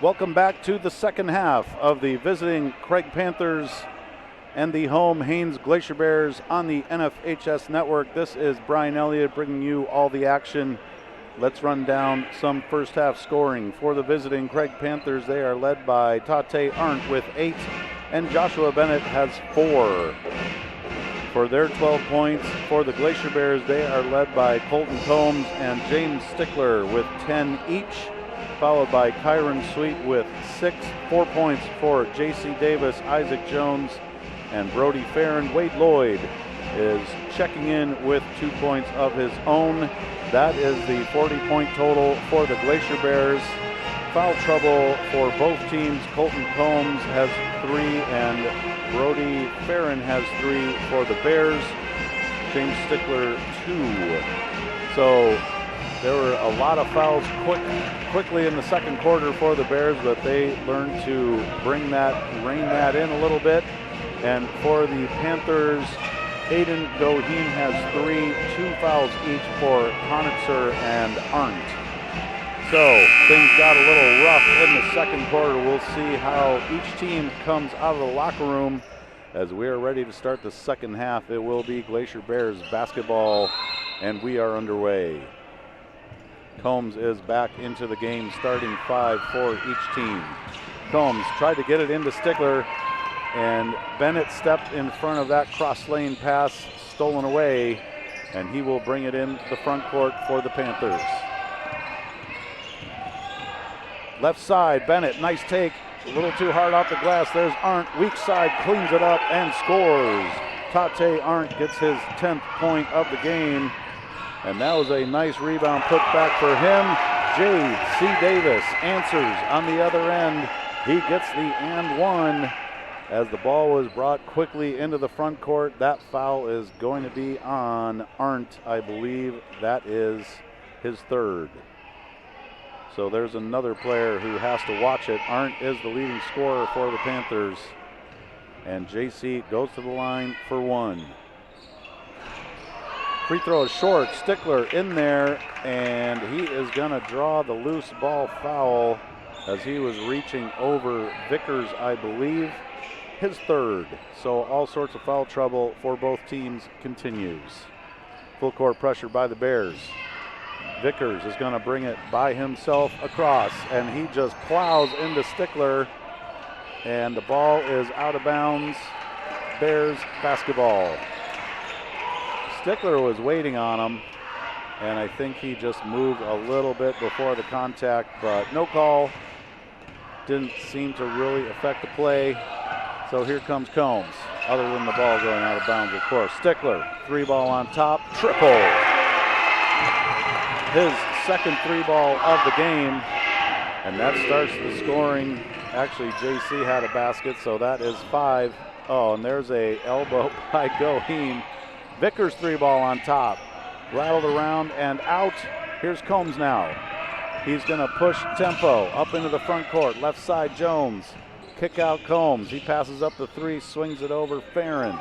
Welcome back to the second half of the visiting Craig Panthers and the home Haines Glacier Bears on the NFHS network. This is Brian Elliott bringing you all the action. Let's run down some first half scoring for the visiting Craig Panthers. They are led by Tate Arndt with 8, and Joshua Bennett has 4. For their 12 points, for the Glacier Bears, they are led by Colton Combs and James Stickler with 10 each, followed by Kyron Sweet with 6. 4 points for J.C. Davis, Isaac Jones, and Brody Farron. Wade Lloyd is checking in with 2 points of his own. That is the 40-point total for the Glacier Bears. Foul trouble for both teams. Colton Combs has 3 and Brody Farron has 3 for the Bears. James Stickler 2. So there were a lot of fouls quickly in the second quarter for the Bears, but they learned to rein that in a little bit. And for the Panthers, Aiden Goheen has 3, 2 fouls each for Honitzer and Arndt. So things got a little rough in the second quarter. We'll see how each team comes out of the locker room as we are ready to start the second half. It will be Glacier Bears basketball, and we are underway. Combs is back into the game, starting 5 for each team. Combs tried to get it into Stickler, and Bennett stepped in front of that cross lane pass, stolen away, and he will bring it in the front court for the Panthers. Left side, Bennett, nice take, a little too hard off the glass. There's Arndt, weak side, cleans it up and scores. Tate Arndt gets his 10th point of the game, and that was a nice rebound put back for him. J.C. Davis answers on the other end. He gets the and one as the ball was brought quickly into the front court. That foul is going to be on Arndt. I believe that is his 3rd. So there's another player who has to watch it. Arndt is the leading scorer for the Panthers, and JC goes to the line for 1. Free throw is short. Stickler in there, and he is going to draw the loose ball foul as he was reaching over Vickers, I believe, his 3rd. So all sorts of foul trouble for both teams continues. Full court pressure by the Bears. Vickers is going to bring it by himself across, and he just plows into Stickler, and the ball is out of bounds. Bears basketball. Stickler was waiting on him, and I think he just moved a little bit before the contact, but no call. Didn't seem to really affect the play. So here comes Combs, other than the ball going out of bounds, of course. Stickler, 3 ball on top, triple. His second 3 ball of the game, and that starts the scoring. Actually, JC had a basket, so that is 5. Oh, and there's a elbow by Goheen. Vickers 3 ball on top, rattled around and out. Here's Combs now. He's going to push tempo up into the front court. Left side, Jones. Kick out Combs. He passes up the 3, swings it over Farron.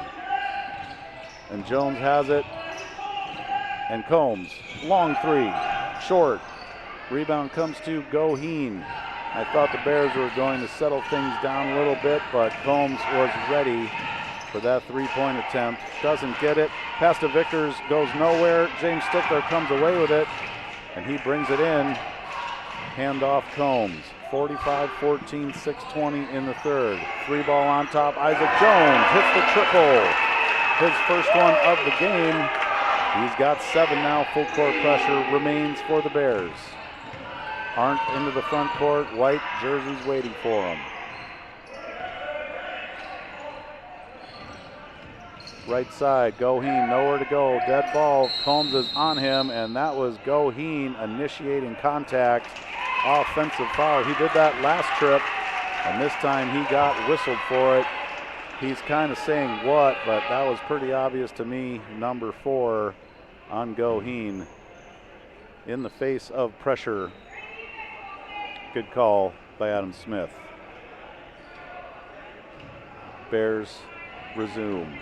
And Jones has it. And Combs, long 3, short. Rebound comes to Goheen. I thought the Bears were going to settle things down a little bit, but Combs was ready for that 3-point attempt. Doesn't get it. Pass to Vickers goes nowhere. James Stickler comes away with it, and he brings it in. Handoff Combs. 45-14, 6:20 in the 3rd. 3 ball on top. Isaac Jones hits the triple. His first one of the game. He's got 7 now. Full court pressure remains for the Bears. Arndt into the front court. White jerseys waiting for him. Right side, Goheen, nowhere to go. Dead ball. Combs is on him, and that was Goheen initiating contact. Offensive foul. He did that last trip, and this time he got whistled for it. He's kind of saying what, but that was pretty obvious to me. Number 4 on Goheen in the face of pressure. Good call by Adam Smith. Bears resume.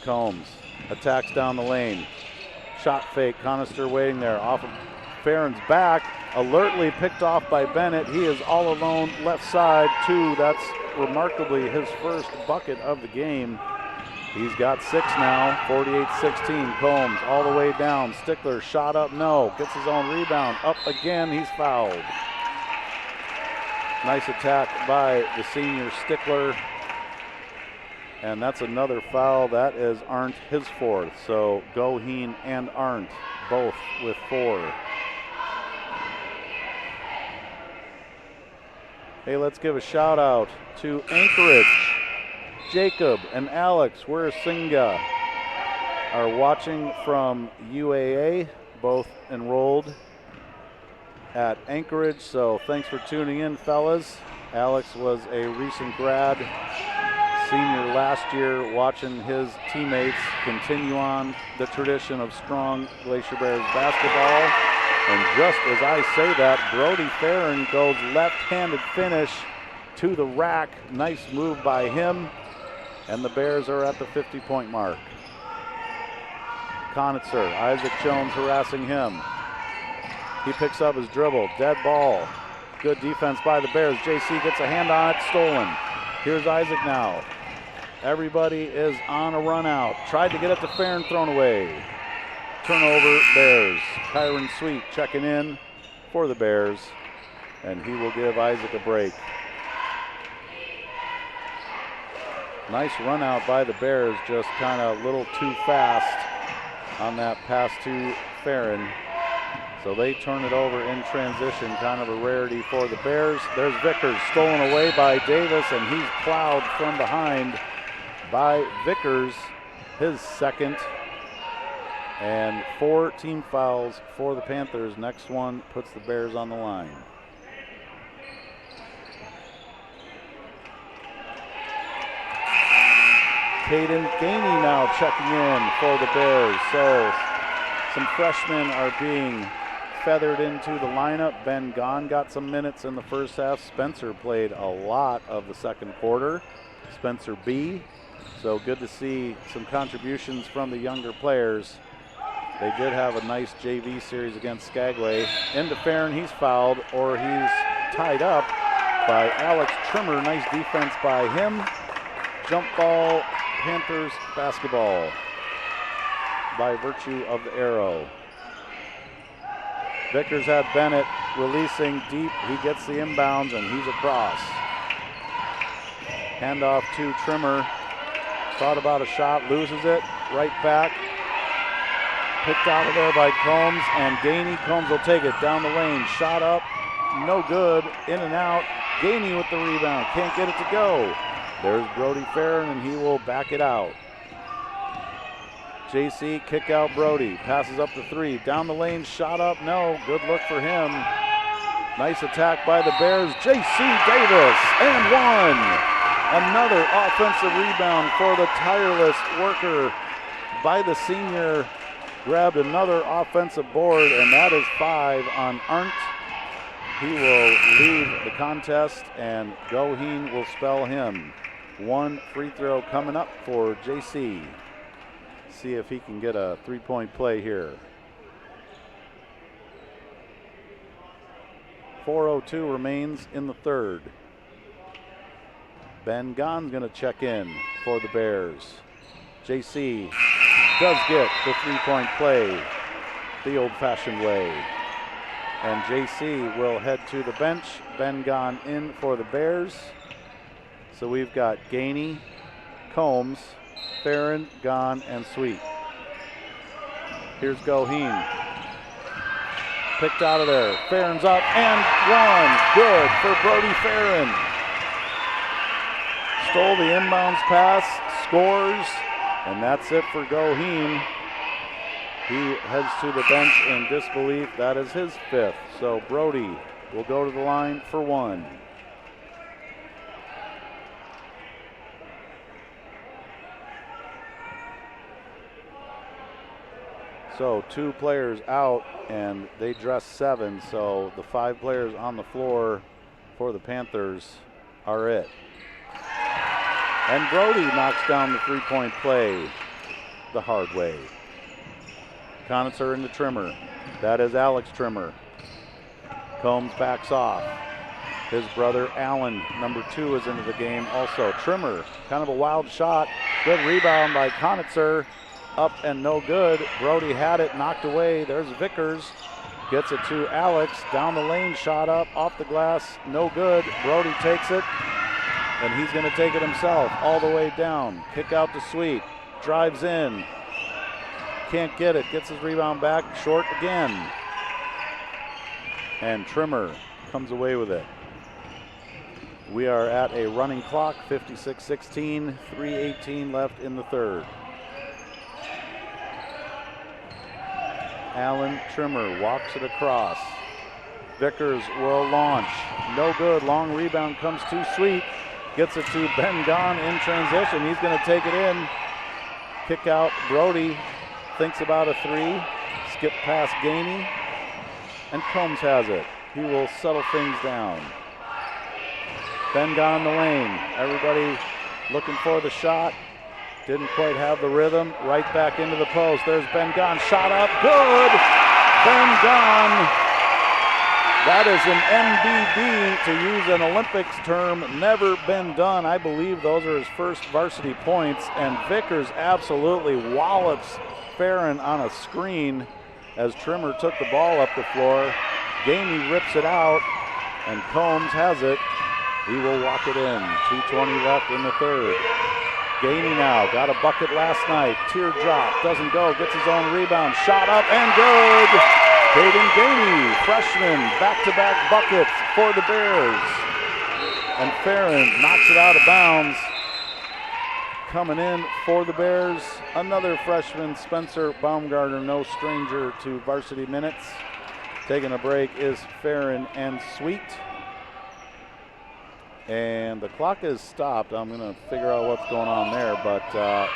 Combs attacks down the lane. Shot fake, Conister waiting there. Off of Farron's back. alertly picked off by Bennett. He is all alone left side, 2. That's remarkably his first bucket of the game. He's got 6 now, 48-16. Combs all the way down. Stickler shot up, no. Gets his own rebound. Up again, he's fouled. Nice attack by the senior Stickler. And that's another foul. That is Arndt, his 4th. So Goheen and Arndt both with 4. Hey, let's give a shout out to Anchorage. Jacob and Alex Wirasinga are watching from UAA, both enrolled at Anchorage, so thanks for tuning in, fellas. Alex was a recent grad, senior last year, watching his teammates continue on the tradition of strong Glacier Bears basketball. And just as I say that, Brody Farron goes left-handed finish to the rack. Nice move by him. And the Bears are at the 50-point mark. Conitzer, Isaac Jones harassing him. He picks up his dribble, dead ball. Good defense by the Bears. JC gets a hand on it, stolen. Here's Isaac now. Everybody is on a run out. Tried to get it to Farron, thrown away. Turnover, Bears. Kyron Sweet checking in for the Bears, and he will give Isaac a break. Nice run out by the Bears, just kind of a little too fast on that pass to Farron. So they turn it over in transition, kind of a rarity for the Bears. There's Vickers, stolen away by Davis, and he's plowed from behind by Vickers, his 2nd. And 4 team fouls for the Panthers. Next one puts the Bears on the line. Caden Gainey now checking in for the Bears. So some freshmen are being feathered into the lineup. Ben Gahn got some minutes in the first half. Spencer played a lot of the second quarter. Spencer B. So good to see some contributions from the younger players. They did have a nice JV series against Skagway. Into Farron, he's fouled, or he's tied up by Alex Trimmer. Nice defense by him. Jump ball, Panthers basketball by virtue of the arrow. Vickers had Bennett releasing deep. He gets the inbounds, and he's across. Handoff to Trimmer. Thought about a shot, loses it. Right back. Picked out of there by Combs, and Gainey. Combs will take it down the lane. Shot up, no good. In and out. Gainey with the rebound. Can't get it to go. There's Brody Farron, and he will back it out. JC, kick out Brody. Passes up the 3. Down the lane, shot up, no. Good look for him. Nice attack by the Bears. JC Davis, and 1. Another offensive rebound for the tireless worker by the senior. Grabbed another offensive board, and that is 5 on Arndt. He will leave the contest, and Goheen will spell him. 1 free throw coming up for JC. See if he can get a 3-point play here. 4:02 remains in the third. Ben Gahn's going to check in for the Bears. JC does get the 3-point play the old-fashioned way. And JC will head to the bench. Ben Gahn in for the Bears. So we've got Gainey, Combs, Farron, Gahn, and Sweet. Here's Goheen. Picked out of there. Farron's up and 1. Good for Brody Farron. Stole the inbounds pass, scores, and that's it for Goheen. He heads to the bench in disbelief. That is his 5th. So Brody will go to the line for 1. So 2 players out, and they dress 7. So the 5 players on the floor for the Panthers are it. And Brody knocks down the 3-point play the hard way. Conitzer into Trimmer. That is Alex Trimmer. Combs backs off. His brother Allen, number 2, is into the game also. Trimmer, kind of a wild shot. Good rebound by Konitzer. Up and no good. Brody had it, knocked away. There's Vickers. Gets it to Alex. Down the lane, shot up, off the glass, no good. Brody takes it, and he's going to take it himself all the way down. Kick out to Sweet. Drives in. Can't get it. Gets his rebound back. Short again. And Trimmer comes away with it. We are at a running clock, 56-16, 3:18 left in the third. Allen Trimmer walks it across. Vickers will launch. No good. Long rebound comes too Sweet. Gets it to Ben Gahn in transition. He's going to take it in. Kick out Brody. Thinks about a 3. Skip past Gainey. And Combs has it. He will settle things down. Ben Gahn in the lane. Everybody looking for the shot. Didn't quite have the rhythm. Right back into the post. There's Ben Gahn. Shot up. Good. Ben Gahn. That is an NBD, to use an Olympics term, never been done. I believe those are his first varsity points. And Vickers absolutely wallops Farron on a screen as Trimmer took the ball up the floor. Gainey rips it out, and Combs has it. He will walk it in. 2:20 left in the third. Gainey now, got a bucket last night. Teardrop, doesn't go, gets his own rebound. Shot up and good. Caden Gainey, freshman, back-to-back buckets for the Bears. And Farron knocks it out of bounds. Coming in for the Bears, another freshman, Spencer Baumgartner, no stranger to varsity minutes. Taking a break is Farron and Sweet. And the clock is stopped. I'm going to figure out what's going on there, but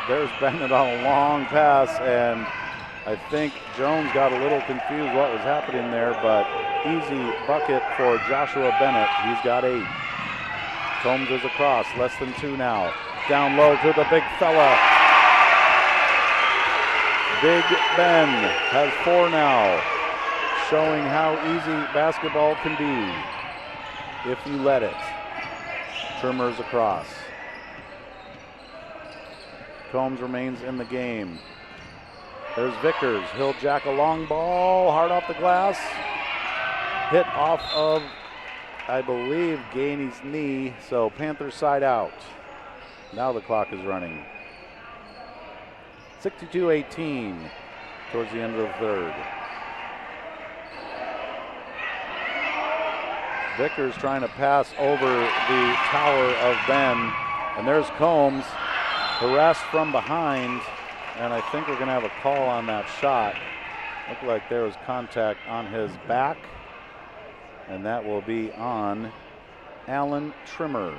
there's Bennett on a long pass, and I think Jones got a little confused what was happening there, but easy bucket for Joshua Bennett. He's got 8. Combs is across, less than 2 now. Down low to the big fella. Big Ben has 4 now, showing how easy basketball can be if you let it. Trimmer's across. Combs remains in the game. There's Vickers. He'll jack a long ball, hard off the glass. Hit off of, I believe, Gainey's knee, so Panthers side out. Now the clock is running. 62-18 towards the end of the third. Vickers trying to pass over the tower of Ben. And there's Combs, harassed from behind. And I think we're going to have a call on that shot. Looked like there was contact on his back. And that will be on Allen Trimmer.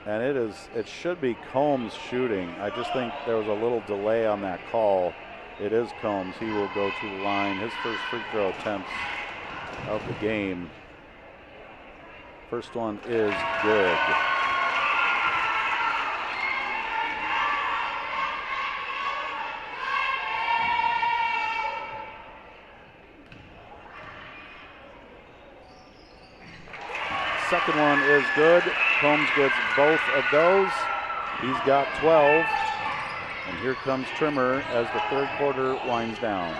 And it should be Combs shooting. I just think there was a little delay on that call. It is Combs. He will go to the line. His first free throw attempts of the game. First one is good. Second one is good. Combs gets both of those. He's got 12. And here comes Trimmer as the third quarter winds down.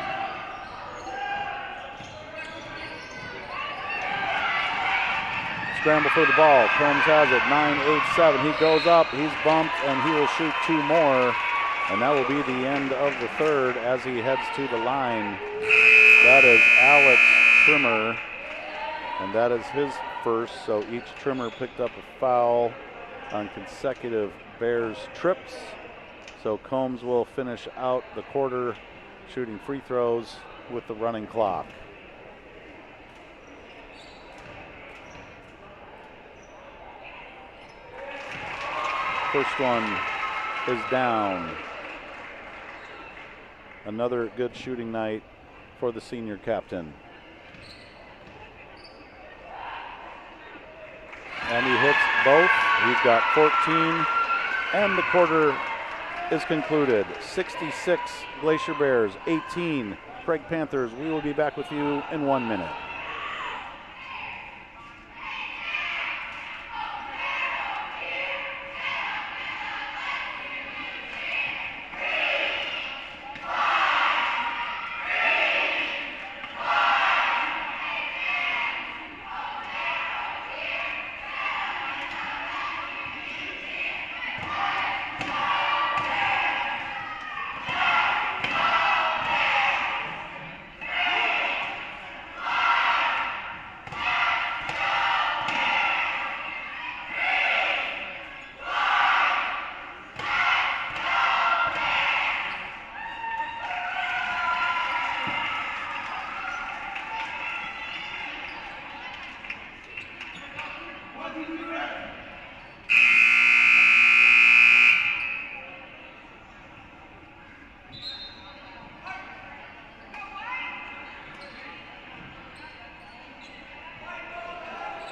Scramble for the ball. Combs has it. 9-8-7. He goes up. He's bumped, and he will shoot 2 more. And that will be the end of the third as he heads to the line. That is Alex Trimmer, and that is his first. So each Trimmer picked up a foul on consecutive Bears trips. So Combs will finish out the quarter shooting free throws with the running clock. First one is down. Another good shooting night for the senior captain. And he hits both. He's got 14. And the quarter is concluded. 66 Glacier Bears, 18 Craig Panthers. We will be back with you in 1 minute.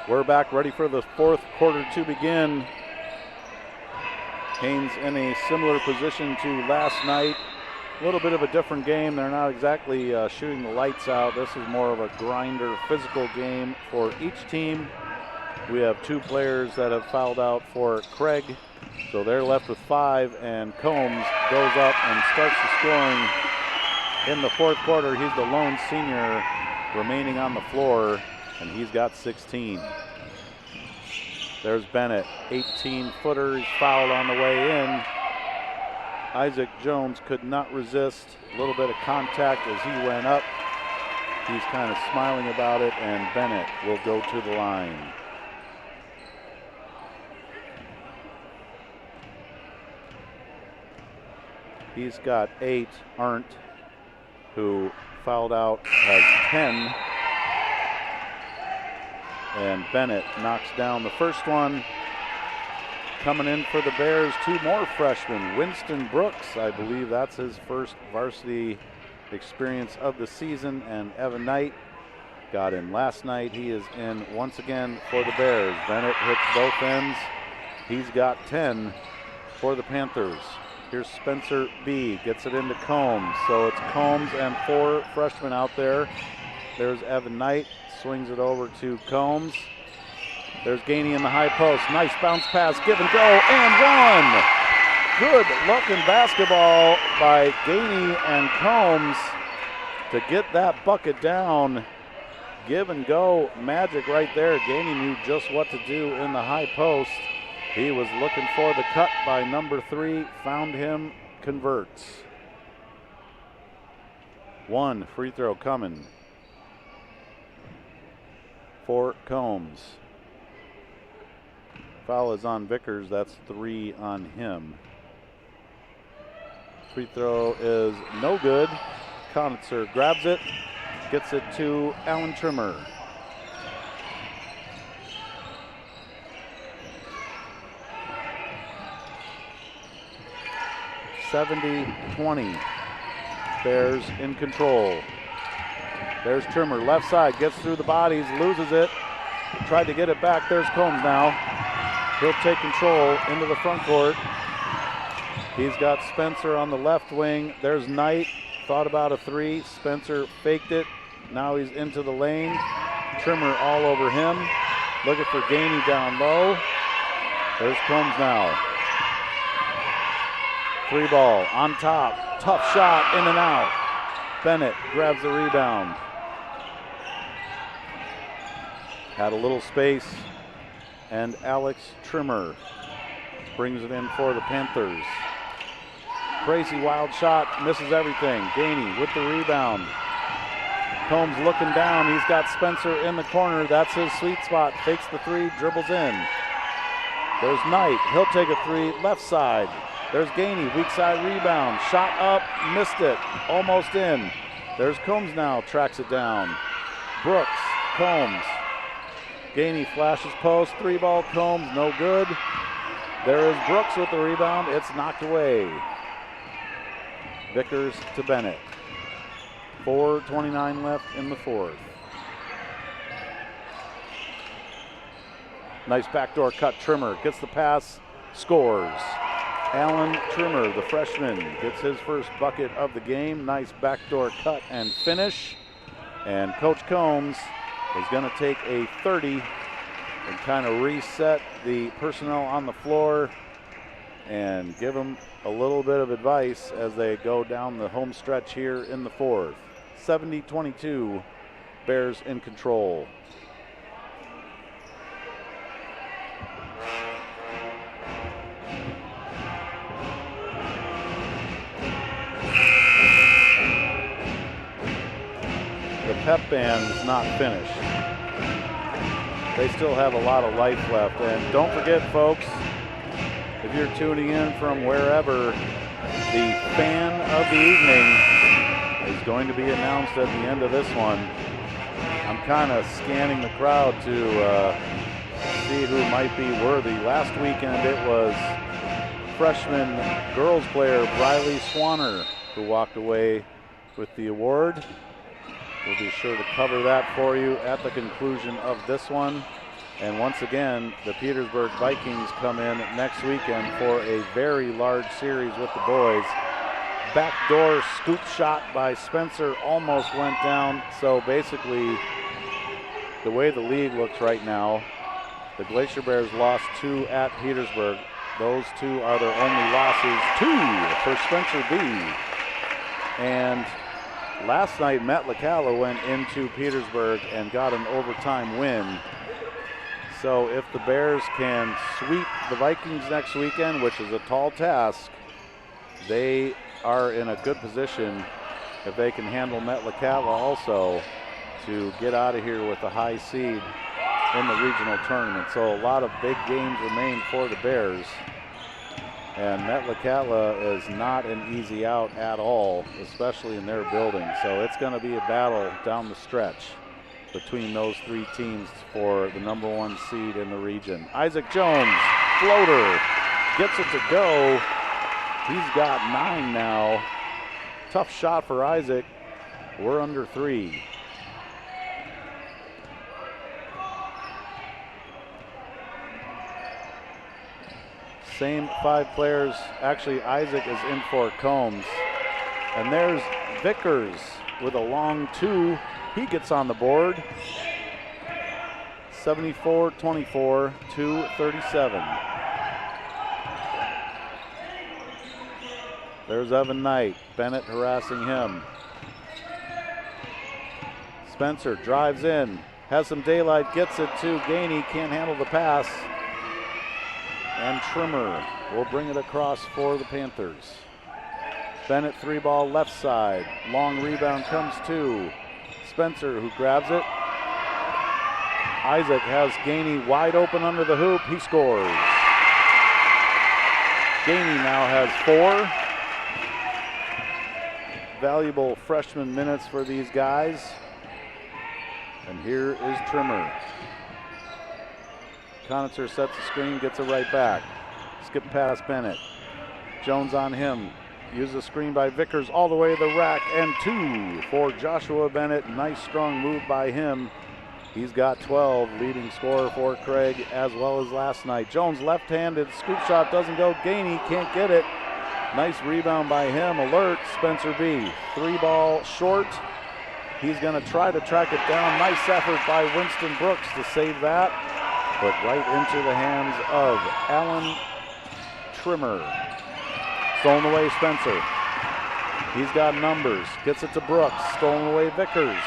We're back ready for the fourth quarter to begin. Haines in a similar position to last night. A little bit of a different game. They're not exactly shooting the lights out. This is more of a grinder, physical game for each team. We have 2 players that have fouled out for Craig, so they're left with 5, and Combs goes up and starts the scoring in the fourth quarter. He's the lone senior remaining on the floor, and he's got 16. There's Bennett, 18-footer, he's fouled on the way in. Isaac Jones could not resist. A little bit of contact as he went up. He's kind of smiling about it, and Bennett will go to the line. He's got 8. Arndt, who fouled out, has 10. And Bennett knocks down the first one. Coming in for the Bears, 2 more freshmen. Winston Brooks, I believe that's his first varsity experience of the season, and Evan Knight got in last night. He is in once again for the Bears. Bennett hits both ends. He's got 10 for the Panthers. Here's Spencer B, gets it into Combs. So it's Combs and 4 freshmen out there. There's Evan Knight, swings it over to Combs. There's Gainey in the high post. Nice bounce pass, give and go, and 1. Good luck in basketball by Gainey and Combs to get that bucket down. Give and go magic right there. Gainey knew just what to do in the high post. He was looking for the cut by number 3, found him, converts. 1 free throw coming for Combs. Foul is on Vickers, that's 3 on him. Free throw is no good. Conitzer grabs it, gets it to Alan Trimmer. (70-20). Bears in control. There's Trimmer, left side, gets through the bodies, loses it. Tried to get it back. There's Combs now. He'll take control into the front court. He's got Spencer on the left wing. There's Knight, thought about a 3. Spencer faked it. Now he's into the lane. Trimmer all over him. Looking for Gainey down low. There's Combs now. 3 ball on top. Tough shot, in and out. Bennett grabs the rebound. Had a little space, and Alex Trimmer brings it in for the Panthers. Crazy wild shot, misses everything. Gainey with the rebound. Combs looking down, he's got Spencer in the corner. That's his sweet spot, fakes the 3, dribbles in. There's Knight, he'll take a 3, left side. There's Gainey, weak side rebound. Shot up, missed it, almost in. There's Combs now, tracks it down. Brooks, Combs. Gainey flashes post, 3 ball, Combs, no good. There is Brooks with the rebound, it's knocked away. Vickers to Bennett. 4:29 left in the fourth. Nice backdoor cut, Trimmer gets the pass, scores. Alan Trimmer, the freshman, gets his first bucket of the game. Nice backdoor cut and finish. And Coach Combs is going to take a 30 and kind of reset the personnel on the floor and give them a little bit of advice as they go down the home stretch here in the fourth. 70-22, Bears in control. The pep band is not finished. They still have a lot of life left. And don't forget, folks, if you're tuning in from wherever, the fan of the evening is going to be announced at the end of this one. I'm kind of scanning the crowd to see who might be worthy. Last weekend it was freshman girls player Briley Swanner who walked away with the award. We'll be sure to cover that for you at the conclusion of this one. And once again, the Petersburg Vikings come in next weekend for a very large series with the boys. Backdoor scoop shot by Spencer almost went down. So basically, the way the league looks right now, the Glacier Bears lost 2 at Petersburg. Those 2 are their only losses. 2 for Spencer B. And last night, Metlakatla went into Petersburg and got an overtime win. So if the Bears can sweep the Vikings next weekend, which is a tall task, they are in a good position if they can handle Metlakatla also to get out of here with a high seed in the regional tournament. So a lot of big games remain for the Bears. And Metlakatla is not an easy out at all, especially in their building. So it's going to be a battle down the stretch between those 3 teams for the #1 seed in the region. Isaac Jones, floater, gets it to go. He's got 9 now. Tough shot for Isaac. We're under 3. Same 5 players. Actually, Isaac is in for Combs. And there's Vickers with a long 2. He gets on the board. 74-24, 2:37. There's Evan Knight. Bennett harassing him. Spencer drives in, has some daylight, gets it to Gainey, can't handle the pass. And Trimmer will bring it across for the Panthers. Bennett 3-ball left side. Long rebound comes to Spencer, who grabs it. Isaac has Gainey wide open under the hoop. He scores. Gainey now has 4. Valuable freshman minutes for these guys. And here is Trimmer. Conitzer sets the screen, gets it right back. Skip past Bennett. Jones on him. Uses a screen by Vickers all the way to the rack, and 2 for Joshua Bennett. Nice strong move by him. He's got 12, leading scorer for Craig as well as last night. Jones left-handed, scoop shot doesn't go. Gainey can't get it. Nice rebound by him. Alert, Spencer B. 3-ball short. He's going to try to track it down. Nice effort by Winston Brooks to save that, but right into the hands of Alan Trimmer. Stolen away Spencer. He's got numbers. Gets it to Brooks. Stolen away Vickers.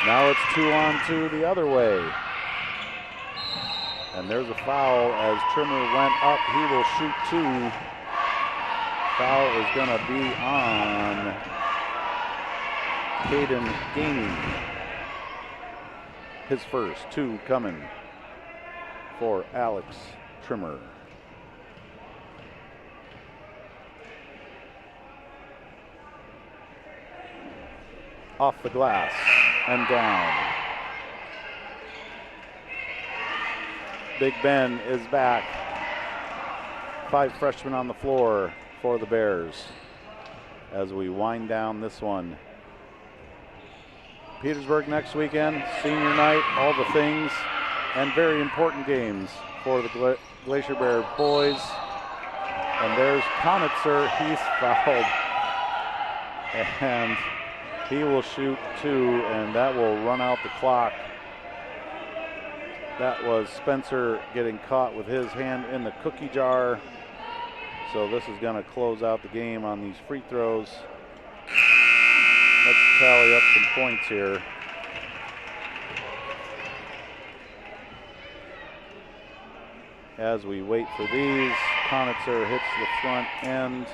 Now it's 2-on-2 the other way. And there's a foul as Trimmer went up. He will shoot 2. Foul is going to be on Caden Gainey. His first. 2 coming for Alex Trimmer. Off the glass and down. Big Ben is back. 5 freshmen on the floor for the Bears as we wind down this one. Petersburg next weekend, senior night, all the things, and very important games for the Glacier Bear boys. And there's Konitzer, he's fouled. And he will shoot 2, and that will run out the clock. That was Spencer getting caught with his hand in the cookie jar. So this is going to close out the game on these free throws. Let's tally up some points here. As we wait for these, Konitzer hits the front end.